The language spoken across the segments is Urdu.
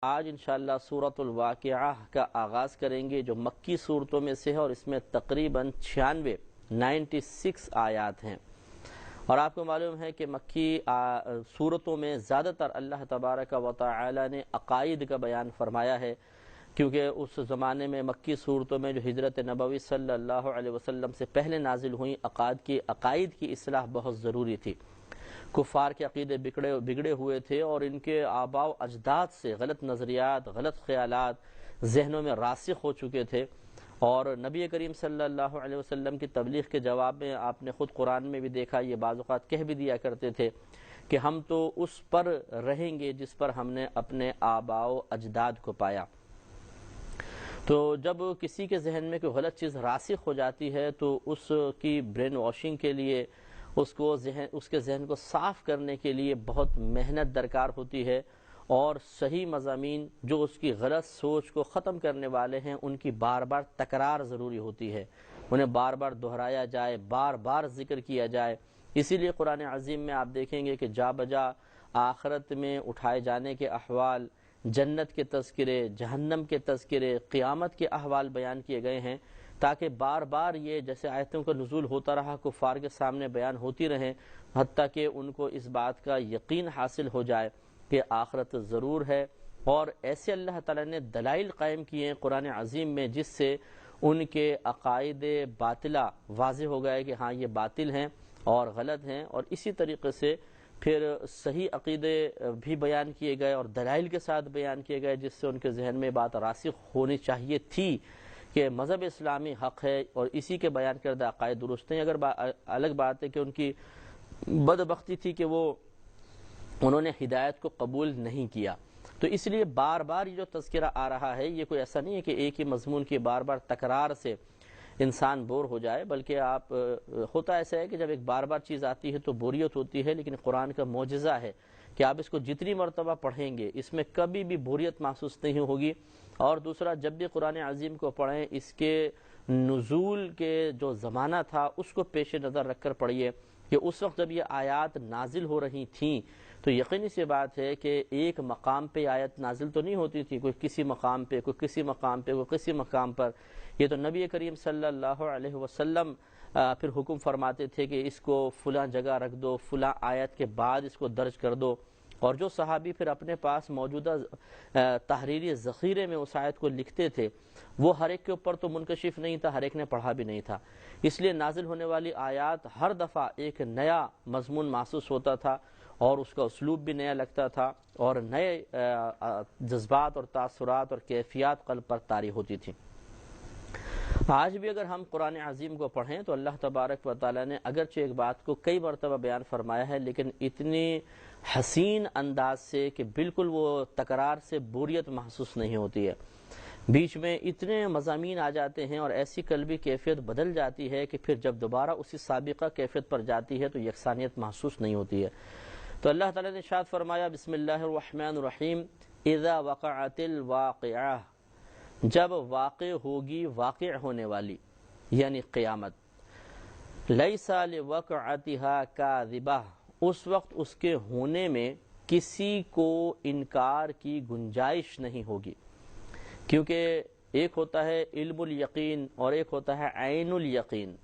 آج انشاءاللہ سورۃ الواقعہ کا آغاز کریں گے جو مکی صورتوں میں سے ہے، اور اس میں تقریباً 96 آیات ہیں۔ اور آپ کو معلوم ہے کہ مکی صورتوں میں زیادہ تر اللہ تبارک و تعالی نے عقائد کا بیان فرمایا ہے، کیونکہ اس زمانے میں مکی صورتوں میں جو ہجرت نبوی صلی اللہ علیہ وسلم سے پہلے نازل ہوئیں عقائد کی اصلاح بہت ضروری تھی۔ کفار کے عقیدے بگڑے ہوئے تھے، اور ان کے آباء و اجداد سے غلط نظریات، غلط خیالات ذہنوں میں راسخ ہو چکے تھے، اور نبی کریم صلی اللہ علیہ وسلم کی تبلیغ کے جواب میں آپ نے خود قرآن میں بھی دیکھا، یہ بعض اوقات کہہ بھی دیا کرتے تھے کہ ہم تو اس پر رہیں گے جس پر ہم نے اپنے آباء و اجداد کو پایا۔ تو جب کسی کے ذہن میں کوئی غلط چیز راسخ ہو جاتی ہے تو اس کی برین واشنگ کے لیے، اس کے ذہن کو صاف کرنے کے لیے بہت محنت درکار ہوتی ہے، اور صحیح مضامین جو اس کی غلط سوچ کو ختم کرنے والے ہیں ان کی بار بار تکرار ضروری ہوتی ہے، انہیں بار بار دہرایا جائے، بار بار ذکر کیا جائے۔ اسی لیے قرآن عظیم میں آپ دیکھیں گے کہ جا بجا آخرت میں اٹھائے جانے کے احوال، جنت کے تذکرے، جہنم کے تذکرے، قیامت کے احوال بیان کیے گئے ہیں، تاکہ بار بار یہ جیسے آیتوں کا نزول ہوتا رہا کفار کے سامنے بیان ہوتی رہیں، حتیٰ کہ ان کو اس بات کا یقین حاصل ہو جائے کہ آخرت ضرور ہے۔ اور ایسے اللہ تعالیٰ نے دلائل قائم کیے ہیں قرآن عظیم میں، جس سے ان کے عقائد باطلہ واضح ہو گئے کہ ہاں یہ باطل ہیں اور غلط ہیں، اور اسی طریقے سے پھر صحیح عقیدے بھی بیان کیے گئے اور دلائل کے ساتھ بیان کیے گئے، جس سے ان کے ذہن میں بات راسخ ہونی چاہیے تھی کہ مذہب اسلامی حق ہے اور اسی کے بیان کردہ عقائد درست ہیں۔ اگر الگ بات ہے کہ ان کی بدبختی تھی کہ انہوں نے ہدایت کو قبول نہیں کیا، تو اس لیے بار بار یہ جو تذکرہ آ رہا ہے، یہ کوئی ایسا نہیں ہے کہ ایک ہی مضمون کی بار بار تکرار سے انسان بور ہو جائے، بلکہ ہوتا ایسا ہے کہ جب ایک بار بار چیز آتی ہے تو بوریت ہوتی ہے، لیکن قرآن کا معجزہ ہے کہ آپ اس کو جتنی مرتبہ پڑھیں گے اس میں کبھی بھی بوریت محسوس نہیں ہوگی۔ اور دوسرا، جب بھی قرآن عظیم کو پڑھیں اس کے نزول کے جو زمانہ تھا اس کو پیش نظر رکھ کر پڑھیے کہ اس وقت جب یہ آیات نازل ہو رہی تھیں تو یقینی سی بات ہے کہ ایک مقام پہ آیت نازل تو نہیں ہوتی تھی، کوئی کسی مقام پہ، کوئی کسی مقام پہ، کوئی کسی مقام پر۔ یہ تو نبی کریم صلی اللہ علیہ وسلم پھر حکم فرماتے تھے کہ اس کو فلاں جگہ رکھ دو، فلاں آیت کے بعد اس کو درج کر دو، اور جو صحابی پھر اپنے پاس موجودہ تحریری ذخیرے میں اس آیت کو لکھتے تھے، وہ ہر ایک کے اوپر تو منکشف نہیں تھا، ہر ایک نے پڑھا بھی نہیں تھا، اس لیے نازل ہونے والی آیات ہر دفعہ ایک نیا مضمون محسوس ہوتا تھا، اور اس کا اسلوب بھی نیا لگتا تھا، اور نئے جذبات اور تاثرات اور کیفیات قلب پر طاری ہوتی تھی۔ آج بھی اگر ہم قرآن عظیم کو پڑھیں تو اللہ تبارک و تعالیٰ نے اگرچہ ایک بات کو کئی مرتبہ بیان فرمایا ہے، لیکن اتنی حسین انداز سے کہ بالکل وہ تکرار سے بوریت محسوس نہیں ہوتی ہے، بیچ میں اتنے مضامین آ جاتے ہیں اور ایسی قلبی کیفیت بدل جاتی ہے کہ پھر جب دوبارہ اسی سابقہ کیفیت پر جاتی ہے تو یکسانیت محسوس نہیں ہوتی ہے۔ تو اللہ تعالیٰ نے ارشاد فرمایا، بسم اللہ الرحمن الرحیم، اذا وقعت الواقعہ، جب واقع ہوگی واقع ہونے والی یعنی قیامت، لیس لوقعتها کاذبہ، اس وقت اس کے ہونے میں کسی کو انکار کی گنجائش نہیں ہوگی، کیونکہ ایک ہوتا ہے علم الیقین اور ایک ہوتا ہے عین الیقین۔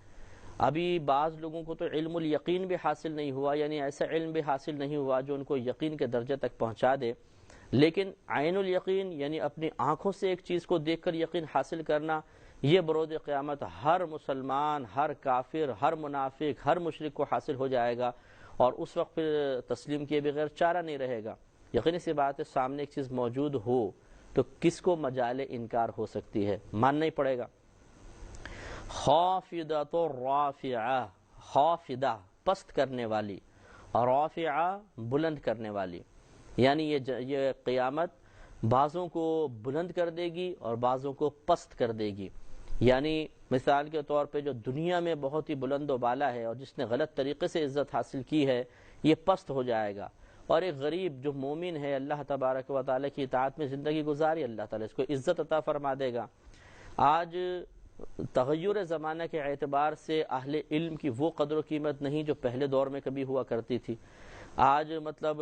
ابھی بعض لوگوں کو تو علم الیقین بھی حاصل نہیں ہوا، یعنی ایسا علم بھی حاصل نہیں ہوا جو ان کو یقین کے درجے تک پہنچا دے، لیکن عین الیقین یعنی اپنی آنکھوں سے ایک چیز کو دیکھ کر یقین حاصل کرنا، یہ برود قیامت ہر مسلمان، ہر کافر، ہر منافق، ہر مشرک کو حاصل ہو جائے گا، اور اس وقت پھر تسلیم کیے بغیر چارہ نہیں رہے گا۔ یقینی سی بات ہے، سامنے ایک چیز موجود ہو تو کس کو مجال انکار ہو سکتی ہے، ماننا ہی پڑے گا۔ خافضہ رافعہ، خافضہ پست کرنے والی، رافعہ بلند کرنے والی، یعنی یہ قیامت بعضوں کو بلند کر دے گی اور بعضوں کو پست کر دے گی۔ یعنی مثال کے طور پہ جو دنیا میں بہت ہی بلند و بالا ہے اور جس نے غلط طریقے سے عزت حاصل کی ہے، یہ پست ہو جائے گا، اور ایک غریب جو مومن ہے، اللہ تبارک و تعالیٰ کی اطاعت میں زندگی گزاری، اللہ تعالیٰ اس کو عزت عطا فرما دے گا۔ آج تغیر زمانہ کے اعتبار سے اہل علم کی وہ قدر و قیمت نہیں جو پہلے دور میں کبھی ہوا کرتی تھی۔ آج مطلب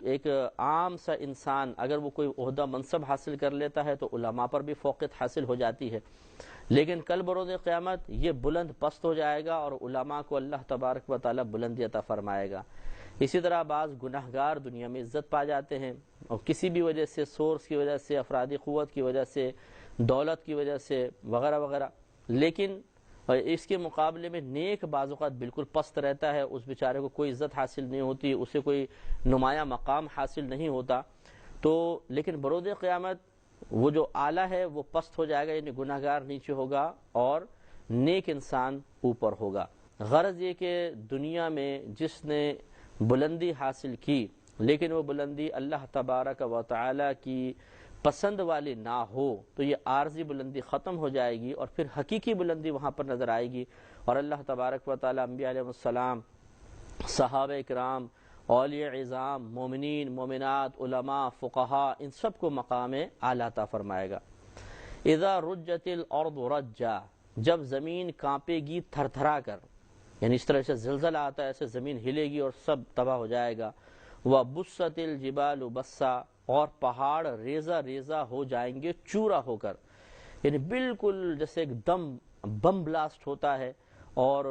ایک عام سا انسان اگر وہ کوئی عہدہ منصب حاصل کر لیتا ہے تو علماء پر بھی فوقیت حاصل ہو جاتی ہے، لیکن کل بروز قیامت یہ بلند پست ہو جائے گا اور علماء کو اللہ تبارک و تعالی بلندی عطا فرمائے گا۔ اسی طرح بعض گناہگار دنیا میں عزت پا جاتے ہیں اور کسی بھی وجہ سے، سورس کی وجہ سے، افرادی قوت کی وجہ سے، دولت کی وجہ سے وغیرہ وغیرہ، لیکن اس کے مقابلے میں نیک بعض اوقات بالکل پست رہتا ہے، اس بیچارے کو کوئی عزت حاصل نہیں ہوتی، اسے کوئی نمایاں مقام حاصل نہیں ہوتا، تو لیکن بروز قیامت وہ جو اعلیٰ ہے وہ پست ہو جائے گا، یعنی گناہگار نیچے ہوگا اور نیک انسان اوپر ہوگا۔ غرض یہ کہ دنیا میں جس نے بلندی حاصل کی لیکن وہ بلندی اللہ تبارک و تعالی کی پسند والی نہ ہو تو یہ عارضی بلندی ختم ہو جائے گی اور پھر حقیقی بلندی وہاں پر نظر آئے گی، اور اللہ تبارک و تعالی انبیاء علیہ السلام، صحابہ کرام، اولیاء عظام، مومنین، مومنات، علماء، فقہاء، ان سب کو مقام اعلیٰ عطا فرمائے گا۔ اذا رجت الارض رجا، جب زمین کانپے گی تھر تھرا کر، یعنی اس طرح سے زلزلہ آتا ہے ایسے زمین ہلے گی اور سب تباہ ہو جائے گا۔ وَبُسَّتِ الْجِبَالُ بَسًّا، اور پہاڑ ریزہ ریزہ ہو جائیں گے چورا ہو کر، یعنی بالکل جیسے ایک دم بم بلاسٹ ہوتا ہے اور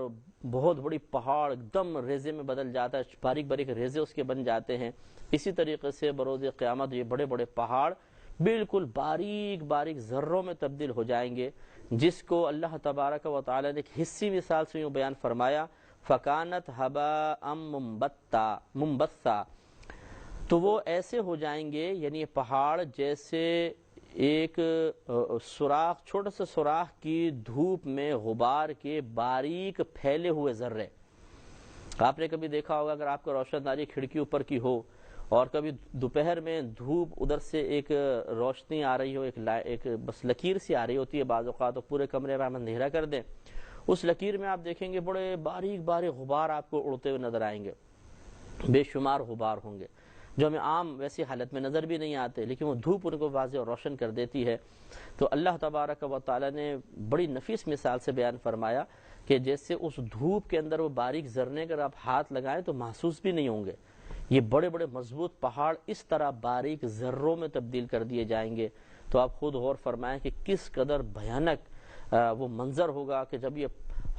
بہت بڑی پہاڑ ایک دم ریزے میں بدل جاتا ہے، باریک باریک ریزے اس کے بن جاتے ہیں، اسی طریقے سے بروز قیامت یہ بڑے بڑے پہاڑ بالکل باریک باریک ذروں میں تبدیل ہو جائیں گے، جس کو اللہ تبارک و تعالی نے ایک حصی مثال سے یوں بیان فرمایا، فَكَانَتْ هَبَاءً مُنبَثًّا، تو وہ ایسے ہو جائیں گے، یعنی یہ پہاڑ جیسے ایک سوراخ، چھوٹا سا سوراخ کی دھوپ میں غبار کے باریک پھیلے ہوئے ذرے۔ آپ نے کبھی دیکھا ہوگا اگر آپ کو روشن داری کھڑکی اوپر کی ہو اور کبھی دوپہر میں دھوپ ادھر سے ایک روشنی آ رہی ہو، ایک بس لکیر سی آ رہی ہوتی ہے بعض اوقات، تو پورے کمرے میں ہم اندھیرا کر دیں، اس لکیر میں آپ دیکھیں گے بڑے باریک باریک غبار آپ کو اڑتے ہوئے نظر آئیں گے، بے شمار غبار ہوں گے جو ہمیں عام ویسی حالت میں نظر بھی نہیں آتے، لیکن وہ دھوپ ان کو واضح اور روشن کر دیتی ہے۔ تو اللہ تبارک و تعالی نے بڑی نفیس مثال سے بیان فرمایا کہ جیسے اس دھوپ کے اندر وہ باریک ذرے اگر آپ ہاتھ لگائیں تو محسوس بھی نہیں ہوں گے، یہ بڑے بڑے مضبوط پہاڑ اس طرح باریک ذروں میں تبدیل کر دیے جائیں گے۔ تو آپ خود غور فرمائیں کہ کس قدر بھیانک وہ منظر ہوگا کہ جب یہ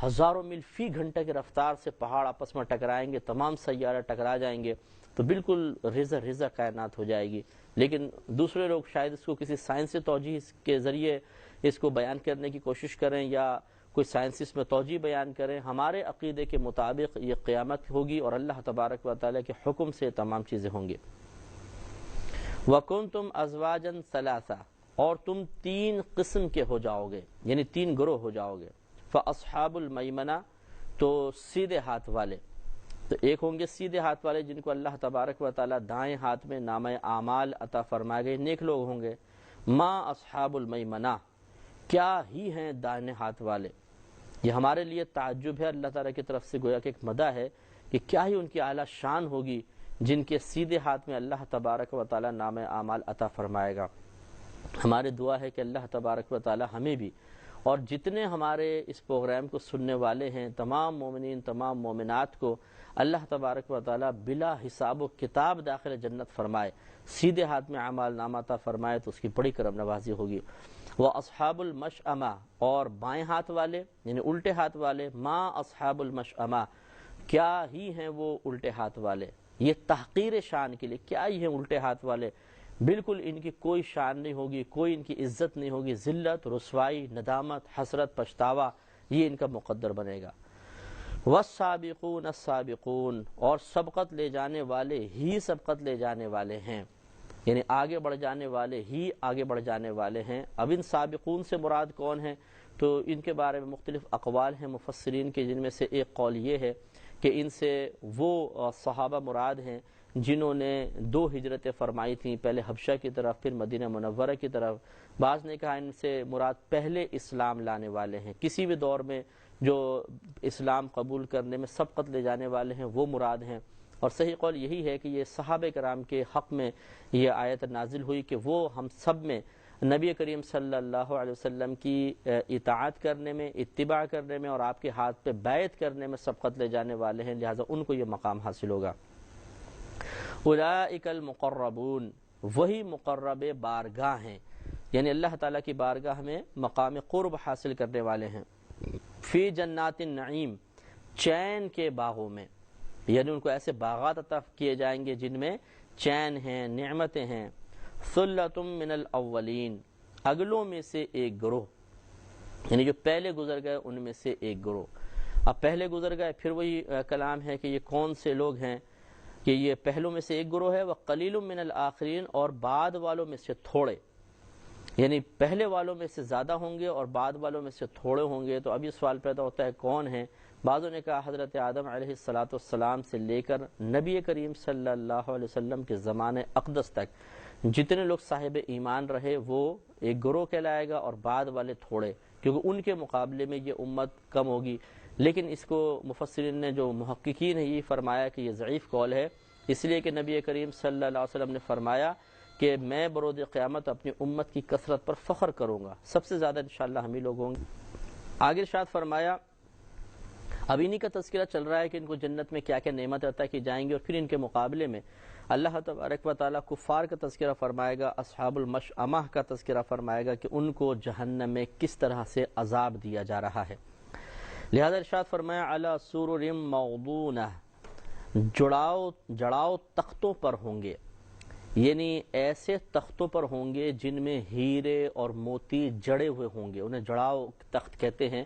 ہزاروں میل فی گھنٹہ کی رفتار سے پہاڑ آپس میں ٹکرائیں گے، تمام سیارے ٹکرا جائیں گے، تو بالکل ریزہ ریزہ کائنات ہو جائے گی۔ لیکن دوسرے لوگ شاید اس کو کسی سائنسی توجیہ کے ذریعے اس کو بیان کرنے کی کوشش کریں یا کوئی سائنس اس میں توجیہ بیان کریں، ہمارے عقیدے کے مطابق یہ قیامت ہوگی اور اللہ تبارک و تعالیٰ کے حکم سے تمام چیزیں ہوں گی۔ وَكُنْتُمْ أَزْوَاجًا ثَلَاثًا، اور تم تین قسم کے ہو جاؤ گے، یعنی تین گروہ ہو جاؤ گے۔ فَأَصْحَابُ الْمَيْمَنَةِ، تو سیدھے ہاتھ والے، تو ایک ہوں گے سیدھے ہاتھ والے جن کو اللہ تبارک و تعالیٰ دائیں ہاتھ میں نامہ اعمال عطا فرمائے گئے، نیک لوگ ہوں گے۔ ما اصحاب المیمنہ، کیا ہی ہیں دائیں ہاتھ والے، یہ ہمارے لیے تعجب ہے، اللہ تعالیٰ کی طرف سے گویا کہ ایک مدح ہے کہ کیا ہی ان کی اعلیٰ شان ہوگی جن کے سیدھے ہاتھ میں اللہ تبارک و تعالیٰ نامہ اعمال عطا فرمائے گا۔ ہماری دعا ہے کہ اللہ تبارک و تعالیٰ ہمیں بھی اور جتنے ہمارے اس پروگرام کو سننے والے ہیں تمام مومنین، تمام مومنات کو اللہ تبارک و تعالیٰ بلا حساب و کتاب داخل جنت فرمائے، سیدھے ہاتھ میں اعمال نامہ عطا فرمائے تو اس کی بڑی کرم نوازی ہوگی۔ وہ اصحاب المشأمہ، اور بائیں ہاتھ والے یعنی الٹے ہاتھ والے، ما اصحاب المشأمہ، کیا ہی ہیں وہ الٹے ہاتھ والے، یہ تحقیر شان کے لیے، کیا ہی ہیں الٹے ہاتھ والے، بالکل ان کی کوئی شان نہیں ہوگی، کوئی ان کی عزت نہیں ہوگی، ذلت، رسوائی، ندامت، حسرت، پچھتاوا یہ ان کا مقدر بنے گا۔ والسابقون السابقون، اور سبقت لے جانے والے ہی سبقت لے جانے والے ہیں، یعنی آگے بڑھ جانے والے ہی آگے بڑھ جانے والے ہیں۔ اب ان سابقون سے مراد کون ہیں تو ان کے بارے میں مختلف اقوال ہیں مفسرین کے، جن میں سے ایک قول یہ ہے کہ ان سے وہ صحابہ مراد ہیں جنہوں نے 2 ہجرتیں فرمائی تھیں، پہلے حبشہ کی طرف پھر مدینہ منورہ کی طرف۔ بعض نے کہا ان سے مراد پہلے اسلام لانے والے ہیں، کسی بھی دور میں جو اسلام قبول کرنے میں سبقت لے جانے والے ہیں وہ مراد ہیں، اور صحیح قول یہی ہے کہ یہ صحابہ کرام کے حق میں یہ آیت نازل ہوئی کہ وہ ہم سب میں نبی کریم صلی اللہ علیہ وسلم کی اطاعت کرنے میں، اتباع کرنے میں اور آپ کے ہاتھ پہ بیعت کرنے میں سبقت لے جانے والے ہیں، لہٰذا ان کو یہ مقام حاصل ہوگا۔ اولئک المقربون، وہی مقرب بارگاہ ہیں، یعنی اللہ تعالیٰ کی بارگاہ میں مقام قرب حاصل کرنے والے ہیں۔ فی جنات النعیم، چین کے باغوں میں، یعنی ان کو ایسے باغات عطا کیے جائیں گے جن میں چین ہیں، نعمتیں ہیں۔ ثلۃ من الاولین، اگلوں میں سے ایک گروہ، یعنی جو پہلے گزر گئے ان میں سے ایک گروہ۔ اب پہلے گزر گئے، پھر وہی کلام ہے کہ یہ کون سے لوگ ہیں، کہ یہ پہلوں میں سے ایک گروہ ہے، وقلیل من الآخرین، اور بعد والوں میں سے تھوڑے، یعنی پہلے والوں میں سے زیادہ ہوں گے اور بعد والوں میں سے تھوڑے ہوں گے۔ تو اب یہ سوال پیدا ہوتا ہے کون ہیں؟ بعضوں نے کہا حضرت آدم علیہ السلام سے لے کر نبی کریم صلی اللہ علیہ وسلم کے زمانے اقدس تک جتنے لوگ صاحب ایمان رہے وہ ایک گروہ کہلائے گا، اور بعد والے تھوڑے، کیونکہ ان کے مقابلے میں یہ امت کم ہوگی۔ لیکن اس کو مفسرین نے، جو محققین ہیں، یہ فرمایا کہ یہ ضعیف قول ہے، اس لیے کہ نبی کریم صلی اللہ علیہ وسلم نے فرمایا کہ میں برود قیامت اپنی امت کی کثرت پر فخر کروں گا، سب سے زیادہ انشاءاللہ ہم ہی لوگ ہوں گے۔ آگے ارشاد فرمایا، اب انہی کا تذکرہ چل رہا ہے کہ ان کو جنت میں کیا کیا نعمت عطا کی جائیں گی، اور پھر ان کے مقابلے میں اللہ تبارک و تعالیٰ کفار کا تذکرہ فرمائے گا، اصحاب المشأمہ کا تذکرہ فرمائے گا کہ ان کو جہنم میں کس طرح سے عذاب دیا جا رہا ہے۔ لہذا ارشاد فرمایا، علی سرر موضونہ، جڑاؤ تختوں پر ہوں گے، یعنی ایسے تختوں پر ہوں گے جن میں ہیرے اور موتی جڑے ہوئے ہوں گے، انہیں جڑاؤ تخت کہتے ہیں۔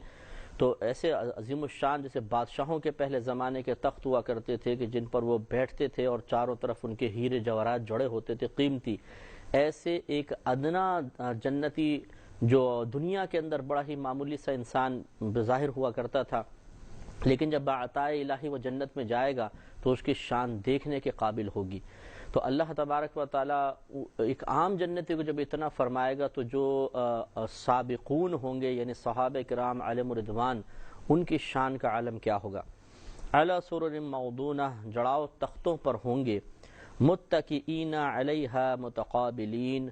تو ایسے عظیم الشان جیسے بادشاہوں کے پہلے زمانے کے تخت ہوا کرتے تھے کہ جن پر وہ بیٹھتے تھے اور چاروں طرف ان کے ہیرے جواہرات جڑے ہوتے تھے قیمتی، ایسے ایک ادنا جنتی جو دنیا کے اندر بڑا ہی معمولی سا انسان بظاہر ہوا کرتا تھا، لیکن جب بعطائے الہی وہ جنت میں جائے گا تو اس کی شان دیکھنے کے قابل ہوگی۔ تو اللہ تبارک و تعالیٰ ایک عام جنتی کو جب اتنا فرمائے گا تو جو سابقون ہوں گے، یعنی صحابہ کرام علیہم رضوان، ان کی شان کا عالم کیا ہوگا۔ علی سرر موضونہ، جڑاؤ تختوں پر ہوں گے، متکئین علیہا متقابلین،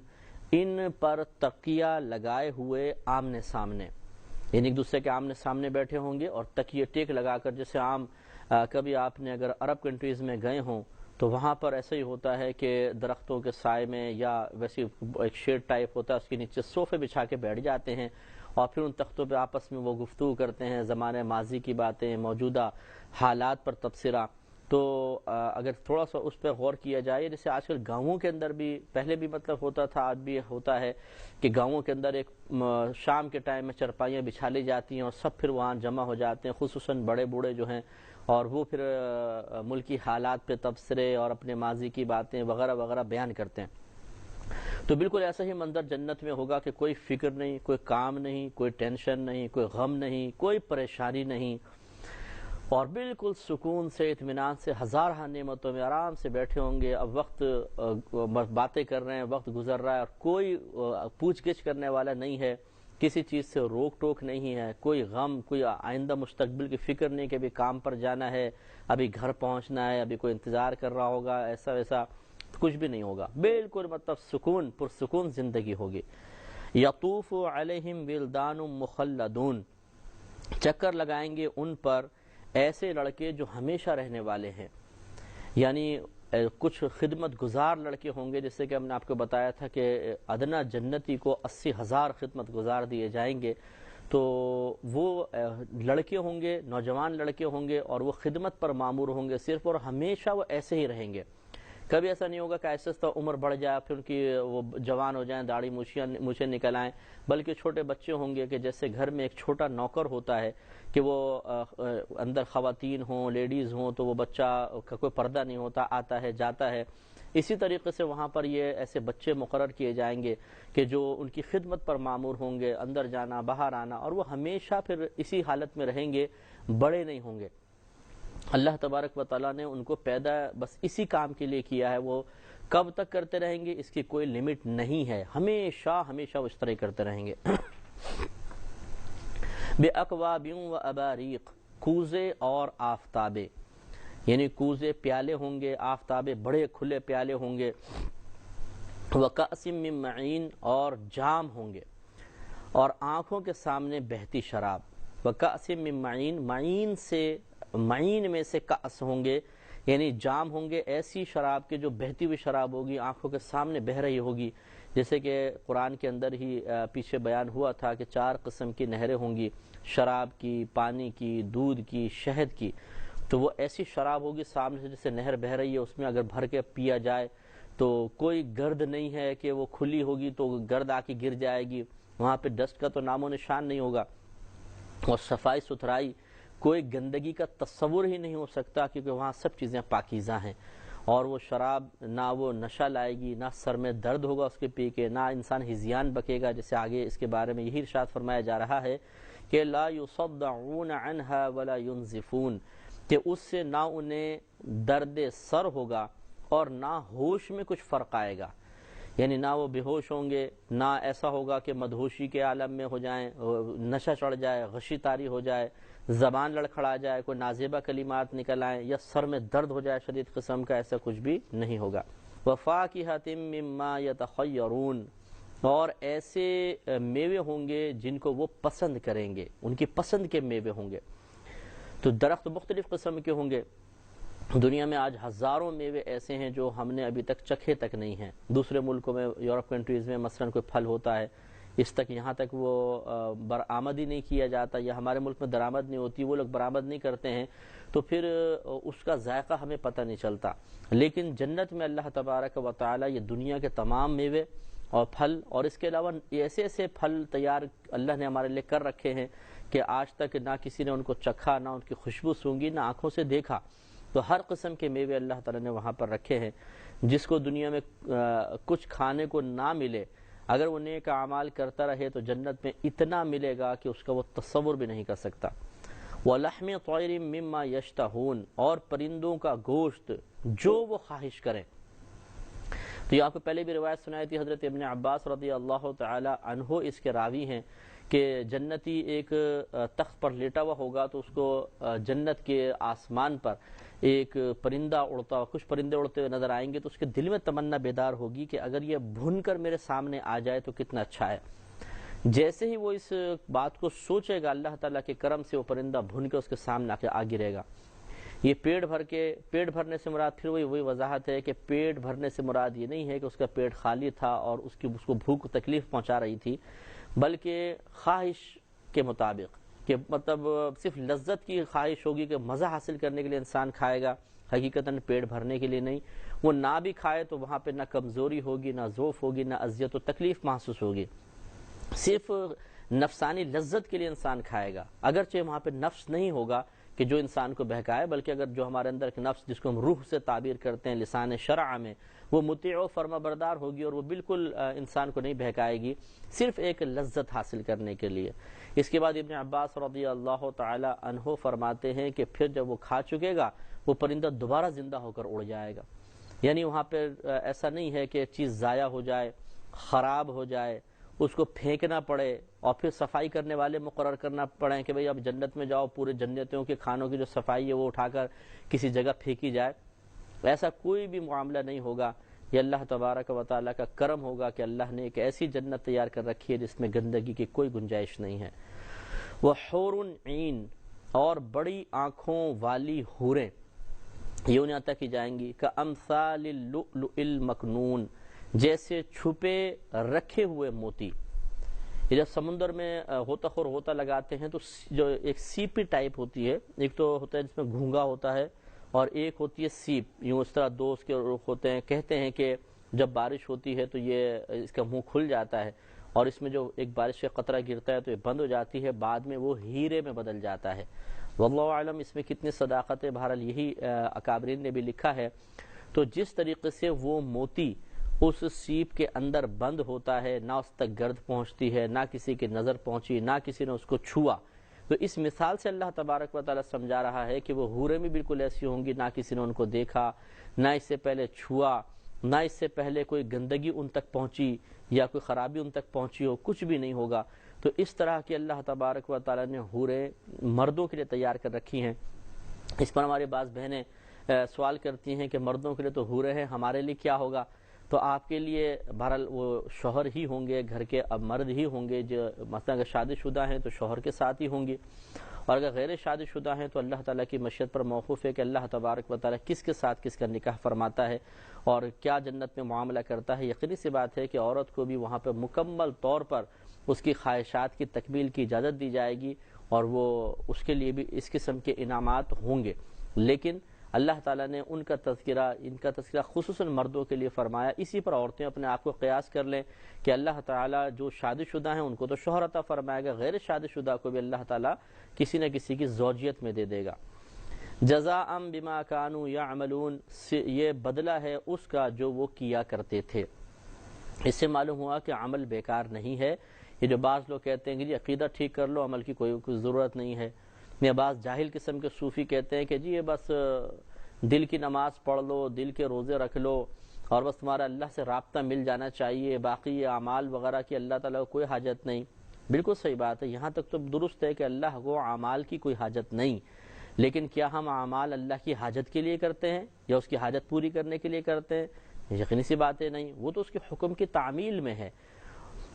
ان پر تکیہ لگائے ہوئے آمنے سامنے، یعنی ایک دوسرے کے آمنے سامنے بیٹھے ہوں گے اور تکیے ٹیک لگا کر، جیسے عام کبھی آپ نے اگر عرب کنٹریز میں گئے ہوں تو وہاں پر ایسا ہی ہوتا ہے کہ درختوں کے سائے میں یا ویسی ایک شیڈ ٹائپ ہوتا ہے، اس کے نیچے صوفے بچھا کے بیٹھ جاتے ہیں اور پھر ان تختوں پہ آپس میں وہ گفتگو کرتے ہیں، زمانے ماضی کی باتیں، موجودہ حالات پر تبصرہ۔ تو اگر تھوڑا سا اس پہ غور کیا جائے، جیسے آج کل گاؤں کے اندر بھی، پہلے بھی مطلب ہوتا تھا، آج بھی ہوتا ہے کہ گاؤں کے اندر ایک شام کے ٹائم میں چرپائیاں بچھا لی جاتی ہیں اور سب پھر وہاں جمع ہو جاتے ہیں، خصوصاً بڑے بوڑھے جو ہیں، اور وہ پھر ملکی حالات پہ تبصرے اور اپنے ماضی کی باتیں وغیرہ وغیرہ بیان کرتے ہیں۔ تو بالکل ایسا ہی منظر جنت میں ہوگا کہ کوئی فکر نہیں، کوئی کام نہیں، کوئی ٹینشن نہیں، کوئی غم نہیں، کوئی پریشانی نہیں، اور بالکل سکون سے، اطمینان سے، ہزارہ نعمتوں میں آرام سے بیٹھے ہوں گے۔ اب وقت باتیں کر رہے ہیں، وقت گزر رہا ہے اور کوئی پوچھ گچھ کرنے والا نہیں ہے، کسی چیز سے روک ٹوک نہیں ہے، کوئی غم، کوئی آئندہ مستقبل کی فکر نہیں کہ ابھی کام پر جانا ہے، ابھی گھر پہنچنا ہے، ابھی کوئی انتظار کر رہا ہوگا، ایسا ویسا کچھ بھی نہیں ہوگا، بالکل مطلب سکون، پرسکون زندگی ہوگی۔ یطوف علیہم ولدان مخلدون، چکر لگائیں گے ان پر ایسے لڑکے جو ہمیشہ رہنے والے ہیں، یعنی کچھ خدمت گزار لڑکے ہوں گے، جیسے کہ ہم نے آپ کو بتایا تھا کہ ادنا جنتی کو 80,000 خدمت گزار دیے جائیں گے، تو وہ لڑکے ہوں گے، نوجوان لڑکے ہوں گے، اور وہ خدمت پر معمور ہوں گے صرف، اور ہمیشہ وہ ایسے ہی رہیں گے۔ کبھی ایسا نہیں ہوگا کہ ایسے عمر بڑھ جائے پھر ان کی وہ جوان ہو جائیں، داڑھی مونچھیں نکل آئیں، بلکہ چھوٹے بچے ہوں گے کہ جیسے گھر میں ایک چھوٹا نوکر ہوتا ہے کہ وہ اندر خواتین ہوں، لیڈیز ہوں، تو وہ بچہ کا کوئی پردہ نہیں ہوتا، آتا ہے جاتا ہے، اسی طریقے سے وہاں پر یہ ایسے بچے مقرر کیے جائیں گے کہ جو ان کی خدمت پر معمور ہوں گے، اندر جانا باہر آنا، اور وہ ہمیشہ پھر اسی حالت میں رہیں گے، بڑے نہیں ہوں گے۔ اللہ تبارک و تعالیٰ نے ان کو پیدا بس اسی کام کے لیے کیا ہے، وہ کب تک کرتے رہیں گے اس کی کوئی لمٹ نہیں ہے، ہمیشہ ہمیشہ وہ اس طرح کرتے رہیں گے۔ بِأَكْوَابٍ وَأَبَارِيقٍ، کوزے اور آفتابے، یعنی کوزے پیالے ہوں گے، آفتابے بڑے کھلے پیالے ہوں گے، وَكَأْسٍ مِّن مَّعِينٍ، اور جام ہوں گے، اور آنکھوں کے سامنے بہتی شراب۔ وَكَأْسٍ مِّن مَّعِينٍ، معین میں سے کأس ہوں گے، یعنی جام ہوں گے ایسی شراب کے جو بہتی ہوئی شراب ہوگی، آنکھوں کے سامنے بہہ رہی ہوگی، جیسے کہ قرآن کے اندر ہی پیچھے بیان ہوا تھا کہ 4 قسم کی نہریں ہوں گی، شراب کی، پانی کی، دودھ کی، شہد کی. تو وہ ایسی شراب ہوگی سامنے سے جیسے نہر بہہ رہی ہے، اس میں اگر بھر کے پیا جائے تو کوئی گرد نہیں ہے کہ وہ کھلی ہوگی تو گرد آ کے گر جائے گی، وہاں پہ ڈسٹ کا تو نام و نشان نہیں ہوگا. اور صفائی ستھرائی، کوئی گندگی کا تصور ہی نہیں ہو سکتا، کیونکہ وہاں سب چیزیں پاکیزہ ہیں. اور وہ شراب نہ وہ نشہ لائے گی، نہ سر میں درد ہوگا اس کے پی کے، نہ انسان ہذیان بکے گا، جیسے آگے اس کے بارے میں یہی ارشاد فرمایا جا رہا ہے کہ لا يصدعون عنها ولا ينزفون، کہ اس سے نہ انہیں درد سر ہوگا اور نہ ہوش میں کچھ فرق آئے گا. یعنی نہ وہ بے ہوش ہوں گے، نہ ایسا ہوگا کہ مدہوشی کے عالم میں ہو جائیں، نشہ چڑھ جائے، غشی طاری ہو جائے، زبان لڑکھڑا جائے، کوئی نازیبہ کلمات نکل آئیں، یا سر میں درد ہو جائے شدید قسم کا، ایسا کچھ بھی نہیں ہوگا. وَفَاكِهَةٍ مِّمَّا يَتَخَيَّرُونَ، اور ایسے میوے ہوں گے جن کو وہ پسند کریں گے، ان کی پسند کے میوے ہوں گے. تو درخت مختلف قسم کے ہوں گے. دنیا میں آج ہزاروں میوے ایسے ہیں جو ہم نے ابھی تک چکھے تک نہیں ہیں. دوسرے ملکوں میں، یورپ کنٹریز میں مثلا کوئی پھل ہوتا ہے، اس تک یہاں تک وہ برآمد ہی نہیں کیا جاتا، یا ہمارے ملک میں درآمد نہیں ہوتی، وہ لوگ برآمد نہیں کرتے ہیں، تو پھر اس کا ذائقہ ہمیں پتہ نہیں چلتا. لیکن جنت میں اللہ تبارک و تعالی یہ دنیا کے تمام میوے اور پھل، اور اس کے علاوہ ایسے ایسے پھل تیار اللہ نے ہمارے لیے کر رکھے ہیں کہ آج تک نہ کسی نے ان کو چکھا، نہ ان کی خوشبو سونگھی، نہ آنکھوں سے دیکھا. تو ہر قسم کے میوے اللہ تعالیٰ نے وہاں پر رکھے ہیں. جس کو دنیا میں کچھ کھانے کو نہ ملے، اگر وہ نیک اعمال کرتا رہے تو جنت میں اتنا ملے گا کہ اس کا وہ تصور بھی نہیں کر سکتا. وَلَحْمِ طَيْرٍ مِّمَّا يَشْتَهُونَ، اور پرندوں کا گوشت جو وہ خواہش کریں. تو یہ آپ کو پہلے بھی روایت سنائی تھی، حضرت ابن عباس رضی اللہ تعالی عنہ اس کے راوی ہیں کہ جنتی ایک تخت پر لیٹا ہوا ہوگا تو اس کو جنت کے آسمان پر ایک پرندہ اڑتا ہوا، کچھ پرندے اڑتے ہوئے نظر آئیں گے، تو اس کے دل میں تمنا بیدار ہوگی کہ اگر یہ بھن کر میرے سامنے آ جائے تو کتنا اچھا ہے. جیسے ہی وہ اس بات کو سوچے گا، اللہ تعالیٰ کے کرم سے وہ پرندہ بھن کے اس کے سامنے آ گرے گا. یہ پیٹ بھرنے سے مراد پھر وہی وضاحت ہے کہ پیٹ بھرنے سے مراد یہ نہیں ہے کہ اس کا پیٹ خالی تھا اور اس کو بھوک تکلیف پہنچا رہی تھی، بلکہ خواہش کے مطابق، کہ مطلب صرف لذت کی خواہش ہوگی کہ مزہ حاصل کرنے کے لیے انسان کھائے گا، حقیقتاً پیٹ بھرنے کے لیے نہیں. وہ نہ بھی کھائے تو وہاں پہ نہ کمزوری ہوگی، نہ ضعف ہوگی، نہ اذیت و تکلیف محسوس ہوگی. صرف نفسانی لذت کے لیے انسان کھائے گا، اگرچہ وہاں پہ نفس نہیں ہوگا کہ جو انسان کو بہکائے، بلکہ اگر جو ہمارے اندر کے نفس جس کو ہم روح سے تعبیر کرتے ہیں لسان شرع میں، وہ مطیع و فرما بردار ہوگی اور وہ بالکل انسان کو نہیں بہکائے گی، صرف ایک لذت حاصل کرنے کے لیے. اس کے بعد ابن عباس رضی اللہ تعالی عنہ فرماتے ہیں کہ پھر جب وہ کھا چکے گا وہ پرندہ دوبارہ زندہ ہو کر اڑ جائے گا. یعنی وہاں پہ ایسا نہیں ہے کہ چیز ضائع ہو جائے، خراب ہو جائے، اس کو پھینکنا پڑے اور پھر صفائی کرنے والے مقرر کرنا پڑے کہ بھئی اب جنت میں جاؤ، پورے جنتوں کے کھانوں کی جو صفائی ہے وہ اٹھا کر کسی جگہ پھینکی جائے. ایسا کوئی بھی معاملہ نہیں ہوگا. یہ اللہ تبارک و تعالیٰ کا کرم ہوگا کہ اللہ نے ایک ایسی جنت تیار کر رکھی ہے جس میں گندگی کی کوئی گنجائش نہیں ہے. وحور عین، اور بڑی آنکھوں والی حوریں یہ انہیں عطا کی جائیں گی، کامثال اللؤلؤ المکنون، جیسے چھپے رکھے ہوئے موتی. یہ جب سمندر میں ہوتا لگاتے ہیں تو جو ایک سیپی ٹائپ ہوتی ہے، ایک تو ہوتا ہے جس میں گھونگا ہوتا ہے اور ایک ہوتی ہے سیپ، یوں اس طرح دو اس کے رخ ہوتے ہیں. کہتے ہیں کہ جب بارش ہوتی ہے تو یہ اس کا منہ کھل جاتا ہے اور اس میں جو ایک بارش کا قطرہ گرتا ہے تو یہ بند ہو جاتی ہے، بعد میں وہ ہیرے میں بدل جاتا ہے. واللہ اعلم اس میں کتنی صداقت ہے، بہرحال یہی اکابرین نے بھی لکھا ہے. تو جس طریقے سے وہ موتی اس سیپ کے اندر بند ہوتا ہے، نہ اس تک گرد پہنچتی ہے، نہ کسی کی نظر پہنچی، نہ کسی نے اس کو چھوا، تو اس مثال سے اللہ تبارک و تعالیٰ سمجھا رہا ہے کہ وہ حوریں بھی بالکل ایسی ہوں گی، نہ کسی نے ان کو دیکھا، نہ اس سے پہلے چھوا، نہ اس سے پہلے کوئی گندگی ان تک پہنچی یا کوئی خرابی ان تک پہنچی ہو، کچھ بھی نہیں ہوگا. تو اس طرح کی اللہ تبارک و تعالیٰ نے حوریں مردوں کے لیے تیار کر رکھی ہیں. اس پر ہماری بعض بہنیں سوال کرتی ہیں کہ مردوں کے لیے تو حوریں ہیں، ہمارے لیے کیا ہوگا؟ تو آپ کے لیے بہرحال وہ شوہر ہی ہوں گے، گھر کے اب مرد ہی ہوں گے، جو مثلا اگر شادی شدہ ہیں تو شوہر کے ساتھ ہی ہوں گے، اور اگر غیر شادی شدہ ہیں تو اللہ تعالیٰ کی مشیت پر موقوف ہے کہ اللہ تبارک و تعالیٰ کس کے ساتھ کس کا نکاح فرماتا ہے اور کیا جنت میں معاملہ کرتا ہے۔ یقینی سی بات ہے کہ عورت کو بھی وہاں پہ مکمل طور پر اس کی خواہشات کی تکمیل کی اجازت دی جائے گی، اور وہ اس کے لیے بھی اس قسم کے انعامات ہوں گے، لیکن اللہ تعالیٰ نے ان کا تذکرہ خصوصاً مردوں کے لیے فرمایا۔ اسی پر عورتیں اپنے آپ کو قیاس کر لیں کہ اللہ تعالیٰ جو شادی شدہ ہیں ان کو تو شوہر عطا فرمائے گا، غیر شادی شدہ کو بھی اللہ تعالیٰ کسی نہ کسی کی زوجیت میں دے دے گا۔ جزاء بما كانوا يعملون، یہ بدلہ ہے اس کا جو وہ کیا کرتے تھے۔ اس سے معلوم ہوا کہ عمل بیکار نہیں ہے۔ یہ جو بعض لوگ کہتے ہیں کہ جی عقیدہ ٹھیک کر لو، عمل کی کوئی ضرورت نہیں ہے، یا بعض جاہل قسم کے صوفی کہتے ہیں کہ جی یہ بس دل کی نماز پڑھ لو، دل کے روزے رکھ لو، اور بس تمہارا اللہ سے رابطہ مل جانا چاہیے، باقی یہ اعمال وغیرہ کی اللہ تعالیٰ کو کوئی حاجت نہیں۔ بالکل صحیح بات ہے، یہاں تک تو درست ہے کہ اللہ کو اعمال کی کوئی حاجت نہیں، لیکن کیا ہم اعمال اللہ کی حاجت کے لیے کرتے ہیں یا اس کی حاجت پوری کرنے کے لیے کرتے ہیں؟ یقینی سی بات ہے نہیں، وہ تو اس کے حکم کی تعمیل میں ہے۔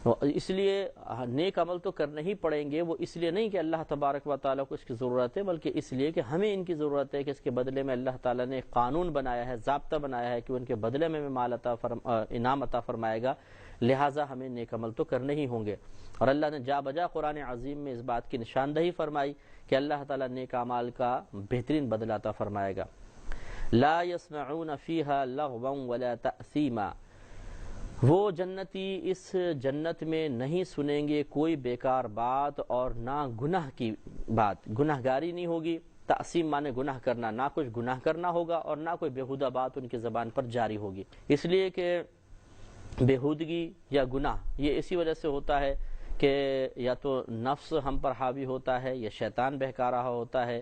اس لیے نیک عمل تو کرنے ہی پڑیں گے، وہ اس لیے نہیں کہ اللہ تبارک و تعالیٰ کو اس کی ضرورت ہے، بلکہ اس لیے کہ ہمیں ان کی ضرورت ہے، کہ اس کے بدلے میں اللہ تعالیٰ نے قانون بنایا ہے، ضابطہ بنایا ہے کہ ان کے بدلے میں انعام عطا فرمائے گا، لہٰذا ہمیں نیک عمل تو کرنے ہی ہوں گے۔ اور اللہ نے جا بجا قرآن عظیم میں اس بات کی نشاندہی فرمائی کہ اللہ تعالیٰ نیک اعمال کا بہترین بدلہ عطا فرمائے گا۔ لا يسمعون فيها لغوا ولا تأثیما، وہ جنتی اس جنت میں نہیں سنیں گے کوئی بیکار بات اور نہ گناہ کی بات، گناہ گاری نہیں ہوگی۔ تأثیم مانے گناہ کرنا، نہ کچھ گناہ کرنا ہوگا اور نہ کوئی بیہودہ بات ان کی زبان پر جاری ہوگی، اس لیے کہ بیہودگی یا گناہ یہ اسی وجہ سے ہوتا ہے کہ یا تو نفس ہم پر حاوی ہوتا ہے، یا شیطان بہکا رہا ہوتا ہے،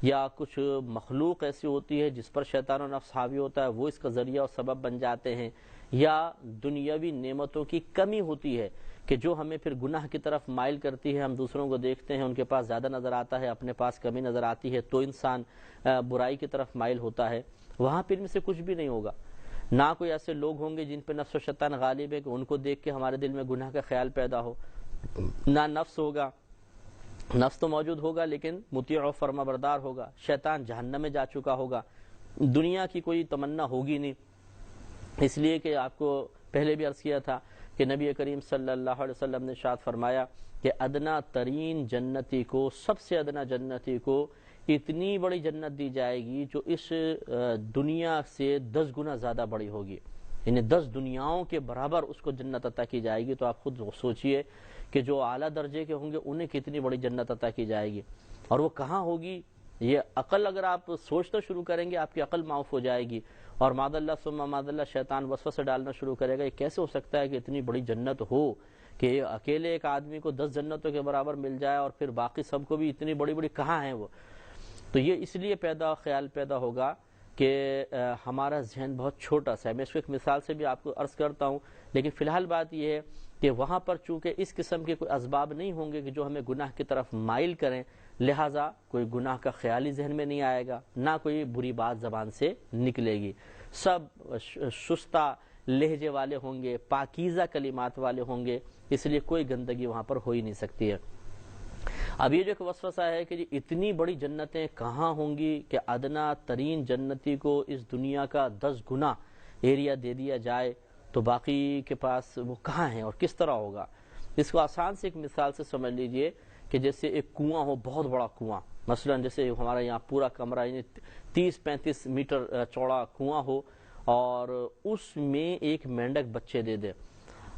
یا کچھ مخلوق ایسی ہوتی ہے جس پر شیطان و نفس حاوی ہوتا ہے، وہ اس کا ذریعہ اور سبب بن جاتے ہیں، یا دنیاوی نعمتوں کی کمی ہوتی ہے کہ جو ہمیں پھر گناہ کی طرف مائل کرتی ہے۔ ہم دوسروں کو دیکھتے ہیں ان کے پاس زیادہ نظر آتا ہے، اپنے پاس کمی نظر آتی ہے، تو انسان برائی کی طرف مائل ہوتا ہے۔ وہاں پھر ان سے کچھ بھی نہیں ہوگا، نہ کوئی ایسے لوگ ہوں گے جن پہ نفس و شیطان غالب ہے کہ ان کو دیکھ کے ہمارے دل میں گناہ کا خیال پیدا ہو، نہ نفس ہوگا، نفس تو موجود ہوگا لیکن مطیع و فرما بردار ہوگا، شیطان جہنم میں جا چکا ہوگا، دنیا کی کوئی تمنا ہوگی نہیں۔ اس لیے کہ آپ کو پہلے بھی عرض کیا تھا کہ نبی کریم صلی اللہ علیہ وسلم نے ارشاد فرمایا کہ ادنا ترین جنتی کو، سب سے ادنا جنتی کو اتنی بڑی جنت دی جائے گی جو اس دنیا سے 10 گنا زیادہ بڑی ہوگی، یعنی 10 دنیاؤں کے برابر اس کو جنت عطا کی جائے گی۔ تو آپ خود سوچئے کہ جو اعلیٰ درجے کے ہوں گے انہیں کتنی بڑی جنت عطا کی جائے گی، اور وہ کہاں ہوگی؟ یہ عقل اگر آپ سوچنا شروع کریں گے آپ کی عقل معاف ہو جائے گی، اور معاذ اللہ ثم معاذ اللہ شیطان وسوسے ڈالنا شروع کرے گا، یہ کیسے ہو سکتا ہے کہ اتنی بڑی جنت ہو کہ اکیلے ایک آدمی کو 10 جنتوں کے برابر مل جائے اور پھر باقی سب کو بھی اتنی بڑی بڑی کہاں ہیں وہ؟ تو یہ اس لیے خیال پیدا ہوگا کہ ہمارا ذہن بہت چھوٹا سا ہے۔ میں اس کو ایک مثال سے بھی آپ کو عرض کرتا ہوں، لیکن فی الحال بات یہ ہے کہ وہاں پر چونکہ اس قسم کے کوئی اسباب نہیں ہوں گے کہ جو ہمیں گناہ کی طرف مائل کریں، لہٰذا کوئی گناہ کا خیال ہی ذہن میں نہیں آئے گا، نہ کوئی بری بات زبان سے نکلے گی، سب شستہ لہجے والے ہوں گے، پاکیزہ کلمات والے ہوں گے، اس لیے کوئی گندگی وہاں پر ہو ہی نہیں سکتی ہے۔ اب یہ جو ایک وسوسہ ہے کہ جی اتنی بڑی جنتیں کہاں ہوں گی کہ ادنا ترین جنتی کو اس دنیا کا 10 گنا ایریا دے دیا جائے، تو باقی کے پاس وہ کہاں ہیں اور کس طرح ہوگا؟ اس کو آسان سے ایک مثال سے سمجھ لیجئے کہ جیسے ایک کنواں ہو، بہت بڑا کنواں، مثلا جیسے ہمارا یہاں پورا کمرہ یعنی 30-35 میٹر چوڑا کنواں ہو، اور اس میں ایک مینڈک بچے دے دے۔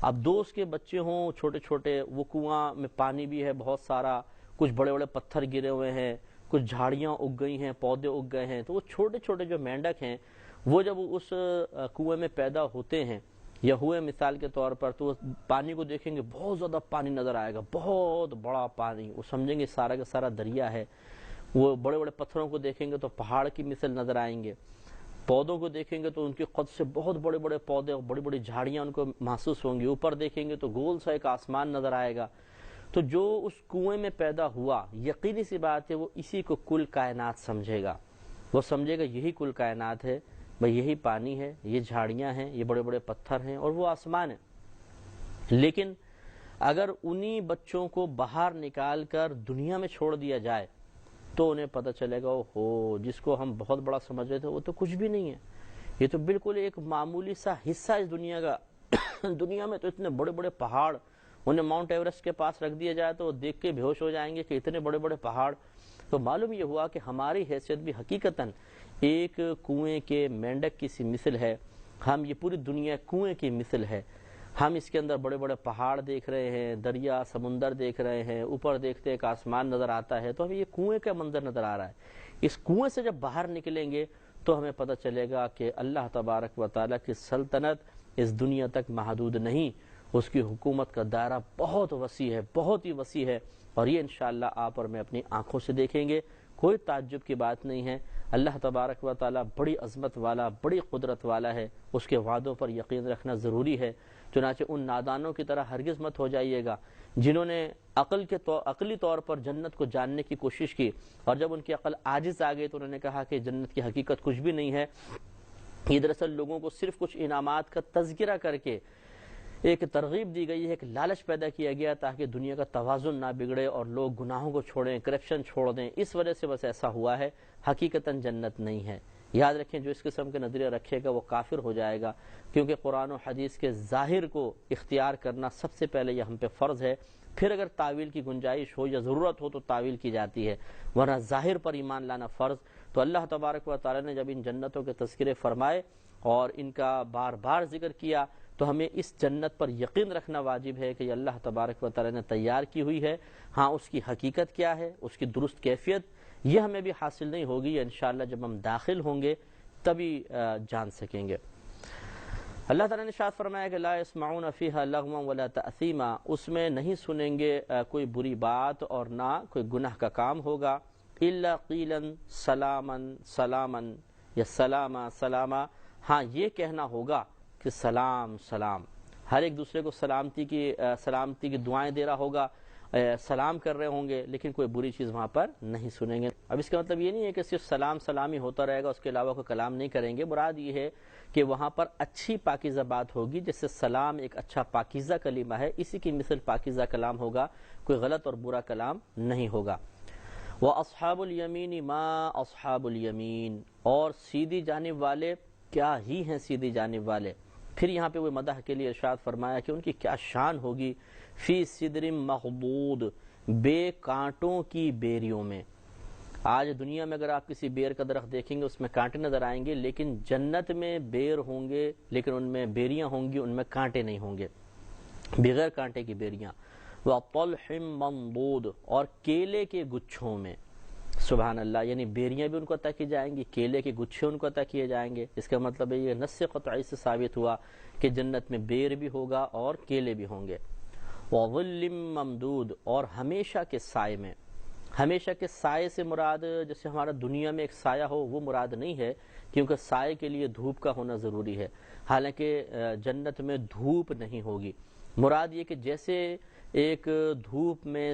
اب 2 اس کے بچے ہوں چھوٹے چھوٹے، وہ کنواں میں پانی بھی ہے بہت سارا، کچھ بڑے بڑے پتھر گرے ہوئے ہیں، کچھ جھاڑیاں اگ گئی ہیں، پودے اگ گئے ہیں، تو وہ چھوٹے چھوٹے جو مینڈک ہیں وہ جب اس کنویں میں پیدا ہوتے ہیں یا ہوئے مثال کے طور پر، تو پانی کو دیکھیں گے بہت زیادہ پانی نظر آئے گا، بہت بڑا پانی، وہ سمجھیں گے سارا کا سارا دریا ہے۔ وہ بڑے بڑے پتھروں کو دیکھیں گے تو پہاڑ کی مثل نظر آئیں گے، پودوں کو دیکھیں گے تو ان کی قد سے بہت بڑے بڑے پودے اور بڑی بڑی جھاڑیاں ان کو محسوس ہوں گی، اوپر دیکھیں گے تو گول سا ایک آسمان نظر آئے گا۔ تو جو اس کنویں میں پیدا ہوا، یقینی سی بات ہے وہ اسی کو کل کائنات سمجھے گا، وہ سمجھے گا یہی کل کائنات ہے، بھئی یہی پانی ہے، یہ جھاڑیاں ہیں، یہ بڑے بڑے پتھر ہیں اور وہ آسمان ہے. لیکن اگر انہی بچوں کو باہر نکال کر دنیا میں چھوڑ دیا جائے تو انہیں پتہ چلے گا اوہو جس کو ہم بہت بڑا سمجھ رہے تھے وہ تو کچھ بھی نہیں ہے، یہ تو بالکل ایک معمولی سا حصہ اس دنیا کا. دنیا میں تو اتنے بڑے بڑے پہاڑ، انہیں ماؤنٹ ایورسٹ کے پاس رکھ دیا جائے تو وہ دیکھ کے بے ہوش ہو جائیں گے کہ اتنے بڑے بڑے پہاڑ. تو معلوم یہ ہوا کہ ہماری حیثیت بھی حقیقتاً ایک کنویں کے مینڈک کی سی مثل ہے. ہم یہ پوری دنیا کنویں کی مثل ہے. ہم اس کے اندر بڑے بڑے پہاڑ دیکھ رہے ہیں، دریا سمندر دیکھ رہے ہیں، اوپر دیکھتے ایک آسمان نظر آتا ہے تو ہمیں یہ کنویں کا منظر نظر آ رہا ہے. اس کنویں سے جب باہر نکلیں گے تو ہمیں پتہ چلے گا کہ اللہ تبارک و تعالیٰ کی سلطنت اس دنیا تک محدود نہیں، اس کی حکومت کا دائرہ بہت وسیع ہے، بہت ہی وسیع ہے. اور یہ انشاءاللہ آپ اور میں اپنی آنکھوں سے دیکھیں گے. کوئی تعجب کی بات نہیں ہے. اللہ تبارک و تعالیٰ بڑی عظمت والا، بڑی قدرت والا ہے. اس کے وعدوں پر یقین رکھنا ضروری ہے. چنانچہ ان نادانوں کی طرح ہرگز مت ہو جائیے گا جنہوں نے عقلی طور پر جنت کو جاننے کی کوشش کی، اور جب ان کی عقل عاجز آ گئی تو انہوں نے کہا کہ جنت کی حقیقت کچھ بھی نہیں ہے. یہ دراصل لوگوں کو صرف کچھ انعامات کا تذکرہ کر کے ایک ترغیب دی گئی ہے، ایک لالچ پیدا کیا گیا تاکہ دنیا کا توازن نہ بگڑے اور لوگ گناہوں کو چھوڑیں، کرپشن چھوڑ دیں. اس وجہ سے بس ایسا ہوا ہے. حقیقتاً جنت نہیں ہے. یاد رکھیں جو اس قسم کے نظریہ رکھے گا وہ کافر ہو جائے گا، کیونکہ قرآن و حدیث کے ظاہر کو اختیار کرنا سب سے پہلے یہ ہم پہ فرض ہے. پھر اگر تعویل کی گنجائش ہو یا ضرورت ہو تو تعویل کی جاتی ہے، ورنہ ظاہر پر ایمان لانا فرض. تو اللہ تبارک و تعالی نے جب ان جنتوں کے تذکرے فرمائے اور ان کا بار بار ذکر کیا تو ہمیں اس جنت پر یقین رکھنا واجب ہے کہ یہ اللہ تبارک و تعالی نے تیار کی ہوئی ہے. ہاں اس کی حقیقت کیا ہے، اس کی درست کیفیت یہ ہمیں بھی حاصل نہیں ہوگی. یہ انشاءاللہ جب ہم داخل ہوں گے تبھی جان سکیں گے. اللہ تعالیٰ نے ارشاد فرمایا کہ لا يسمعون فيها لغوا ولا تأثیما، اس میں نہیں سنیں گے کوئی بری بات اور نہ کوئی گناہ کا کام ہوگا. الا قیلا سلاما سلاما یا سلاما سلاما، ہاں یہ کہنا ہوگا کہ سلام سلام، ہر ایک دوسرے کو سلامتی کی دعائیں دے رہا ہوگا، سلام کر رہے ہوں گے، لیکن کوئی بری چیز وہاں پر نہیں سنیں گے. اب اس کا مطلب یہ نہیں ہے کہ صرف سلام سلامی ہوتا رہے گا، اس کے علاوہ کوئی کلام نہیں کریں گے. مراد یہ ہے کہ وہاں پر اچھی پاکیزہ بات ہوگی، جس سے سلام ایک اچھا پاکیزہ کلمہ ہے، اسی کی مثل پاکیزہ کلام ہوگا، کوئی غلط اور برا کلام نہیں ہوگا. وَأَصْحَابُ الْيَمِينِ مَا أَصْحَابُ الْيَمِينِ، اور سیدھی جانب والے کیا ہی ہیں سیدھی جانب والے. پھر یہاں پہ وہ مدح کے لیے ارشاد فرمایا کہ ان کی کیا شان ہوگی. فی صدر مخضود، بے کانٹوں کی بیریوں میں. آج دنیا میں اگر آپ کسی بیر کا درخت دیکھیں گے اس میں کانٹے نظر آئیں گے، لیکن جنت میں بیر ہوں گے لیکن ان میں بیریاں ہوں گی، ان میں کانٹے نہیں ہوں گے، بغیر کانٹے کی بیریاں. وَطَلْحٍ مَنضُودٍ، اور کیلے کے گچھوں میں. سبحان اللہ، یعنی بیریاں بھی ان کو عطا کی جائیں گی، کیلے کے گچھے ان کو عطا کیے جائیں گے. اس کا مطلب ہے یہ نص قطعی سے ثابت ہوا کہ جنت میں بیر بھی ہوگا اور کیلے بھی ہوں گے. وَظِلٍّ مَمْدُودٍ، اور ہمیشہ کے سائے میں. ہمیشہ کے سائے سے مراد جیسے ہمارا دنیا میں ایک سایہ ہو وہ مراد نہیں ہے، کیونکہ سائے کے لیے دھوپ کا ہونا ضروری ہے. حالانکہ جنت میں دھوپ نہیں ہوگی. مراد یہ کہ جیسے ایک دھوپ میں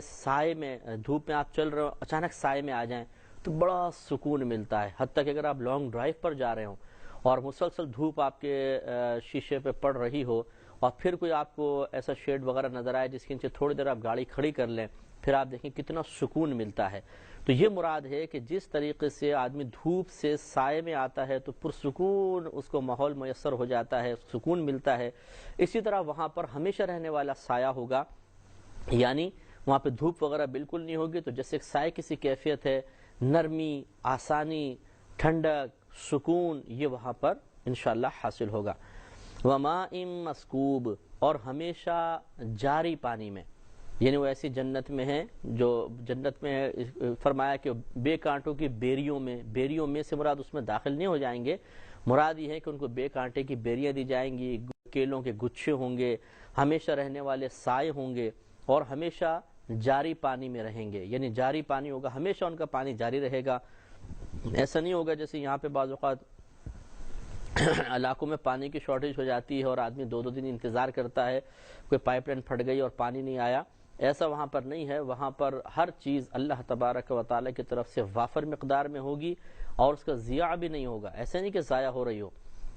آپ چل رہے ہو، اچانک سائے میں آ جائیں تو بڑا سکون ملتا ہے. حتیٰ کہ اگر آپ لانگ ڈرائیو پر جا رہے ہوں اور مسلسل دھوپ آپ کے شیشے پہ پڑ رہی ہو اور پھر کوئی آپ کو ایسا شیڈ وغیرہ نظر آئے جس کے نیچے تھوڑی دیر آپ گاڑی کھڑی کر لیں، پھر آپ دیکھیں کتنا سکون ملتا ہے. تو یہ مراد ہے کہ جس طریقے سے آدمی دھوپ سے سائے میں آتا ہے تو پرسکون اس کو ماحول میسر ہو جاتا ہے، سکون ملتا ہے. اسی طرح وہاں پر ہمیشہ رہنے والا سایہ ہوگا، یعنی وہاں پہ دھوپ وغیرہ بالکل نہیں ہوگی. تو جیسے ایک سائے کی کیفیت ہے، نرمی، آسانی، ٹھنڈک، سکون، یہ وہاں پر انشاءاللہ حاصل ہوگا. وَمَاءٍ مَسْكُوبٍ، اور ہمیشہ جاری پانی میں. یعنی وہ ایسی جنت میں ہے جو جنت میں ہے، فرمایا کہ بے کانٹوں کی بیریوں میں سے مراد اس میں داخل نہیں ہو جائیں گے. مراد یہ ہے کہ ان کو بے کانٹے کی بیریاں دی جائیں گی، کیلوں کے گچھے ہوں گے، ہمیشہ رہنے والے سائے ہوں گے اور ہمیشہ جاری پانی میں رہیں گے. یعنی جاری پانی ہوگا، ہمیشہ ان کا پانی جاری رہے گا. ایسا نہیں ہوگا جیسے یہاں پہ بعض اوقات علاقوں میں پانی کی شارٹیج ہو جاتی ہے اور آدمی 2 دن انتظار کرتا ہے، کوئی پائپ لائن پھٹ گئی اور پانی نہیں آیا. ایسا وہاں پر نہیں ہے، وہاں پر ہر چیز اللہ تبارک و تعالیٰ کی طرف سے وافر مقدار میں ہوگی اور اس کا ضیاع بھی نہیں ہوگا، ایسے نہیں کہ ضائع ہو رہی ہو،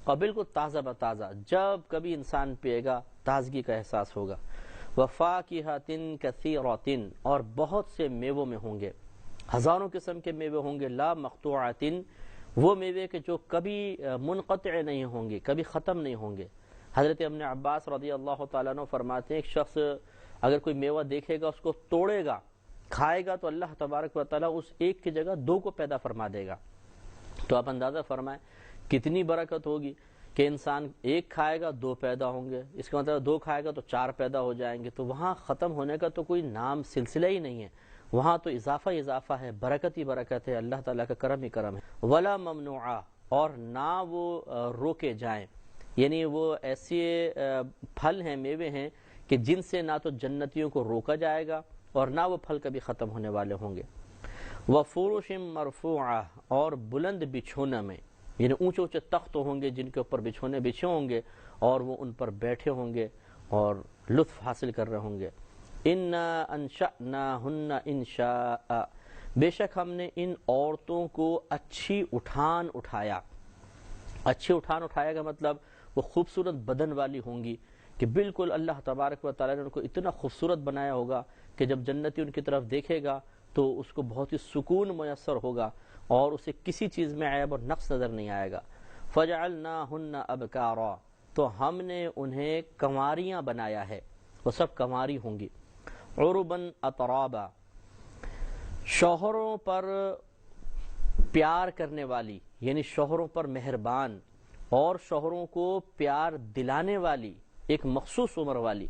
اور بالکل تازہ بتازہ جب کبھی انسان پیے گا تازگی کا احساس ہوگا۔ وَفَاكِهَةٍ كَثِيرَةٍ، اور بہت سے میووں میں ہوں گے، ہزاروں قسم کے میوے ہوں گے، لا مقطوعۃ، وہ میوے کے جو کبھی منقطع نہیں ہوں گے، کبھی ختم نہیں ہوں گے۔ حضرت ابن عباس رضی اللہ تعالیٰ عنہ فرماتے ہیں ایک شخص اگر کوئی میوہ دیکھے گا اس کو توڑے گا کھائے گا تو اللہ تبارک و تعالیٰ اس ایک کی جگہ دو کو پیدا فرما دے گا۔ تو آپ اندازہ فرمائیں کتنی برکت ہوگی کہ انسان ایک کھائے گا دو پیدا ہوں گے، اس کا مطلب دو کھائے گا تو چار پیدا ہو جائیں گے، تو وہاں ختم ہونے کا تو کوئی نام سلسلہ ہی نہیں ہے، وہاں تو اضافہ اضافہ ہے، برکت ہی برکت ہے، اللہ تعالیٰ کا کرم ہی کرم ہے۔ ولا ممنوعہ، اور نہ وہ روکے جائیں، یعنی وہ ایسے پھل ہیں، میوے ہیں کہ جن سے نہ تو جنتیوں کو روکا جائے گا اور نہ وہ پھل کبھی ختم ہونے والے ہوں گے۔ وفروش مرفوعہ، اور بلند بچھونے میں، یعنی اونچے اونچے تخت ہوں گے جن کے اوپر بچھونے بچھے ہوں گے اور وہ ان پر بیٹھے ہوں گے اور لطف حاصل کر رہے ہوں گے۔ انا انشأناہن انشاء، بے شک ہم نے ان عورتوں کو اچھی اٹھان اٹھایا۔ اچھی اٹھان اٹھایا کا مطلب وہ خوبصورت بدن والی ہوں گی کہ بالکل اللہ تبارک و تعالیٰ نے ان کو اتنا خوبصورت بنایا ہوگا کہ جب جنتی ان کی طرف دیکھے گا تو اس کو بہت ہی سکون میسر ہوگا اور اسے کسی چیز میں عیب اور نقص نظر نہیں آئے گا۔ فَجَعَلْنَاهُنَّ أَبْكَارًا، تو ہم نے انہیں کنواریاں بنایا ہے، وہ سب کنواری ہوں گی۔ عُرُبًا أَتْرَابًا، شوہروں پر پیار کرنے والی، یعنی شوہروں پر مہربان اور شوہروں کو پیار دلانے والی، ایک مخصوص عمر والی،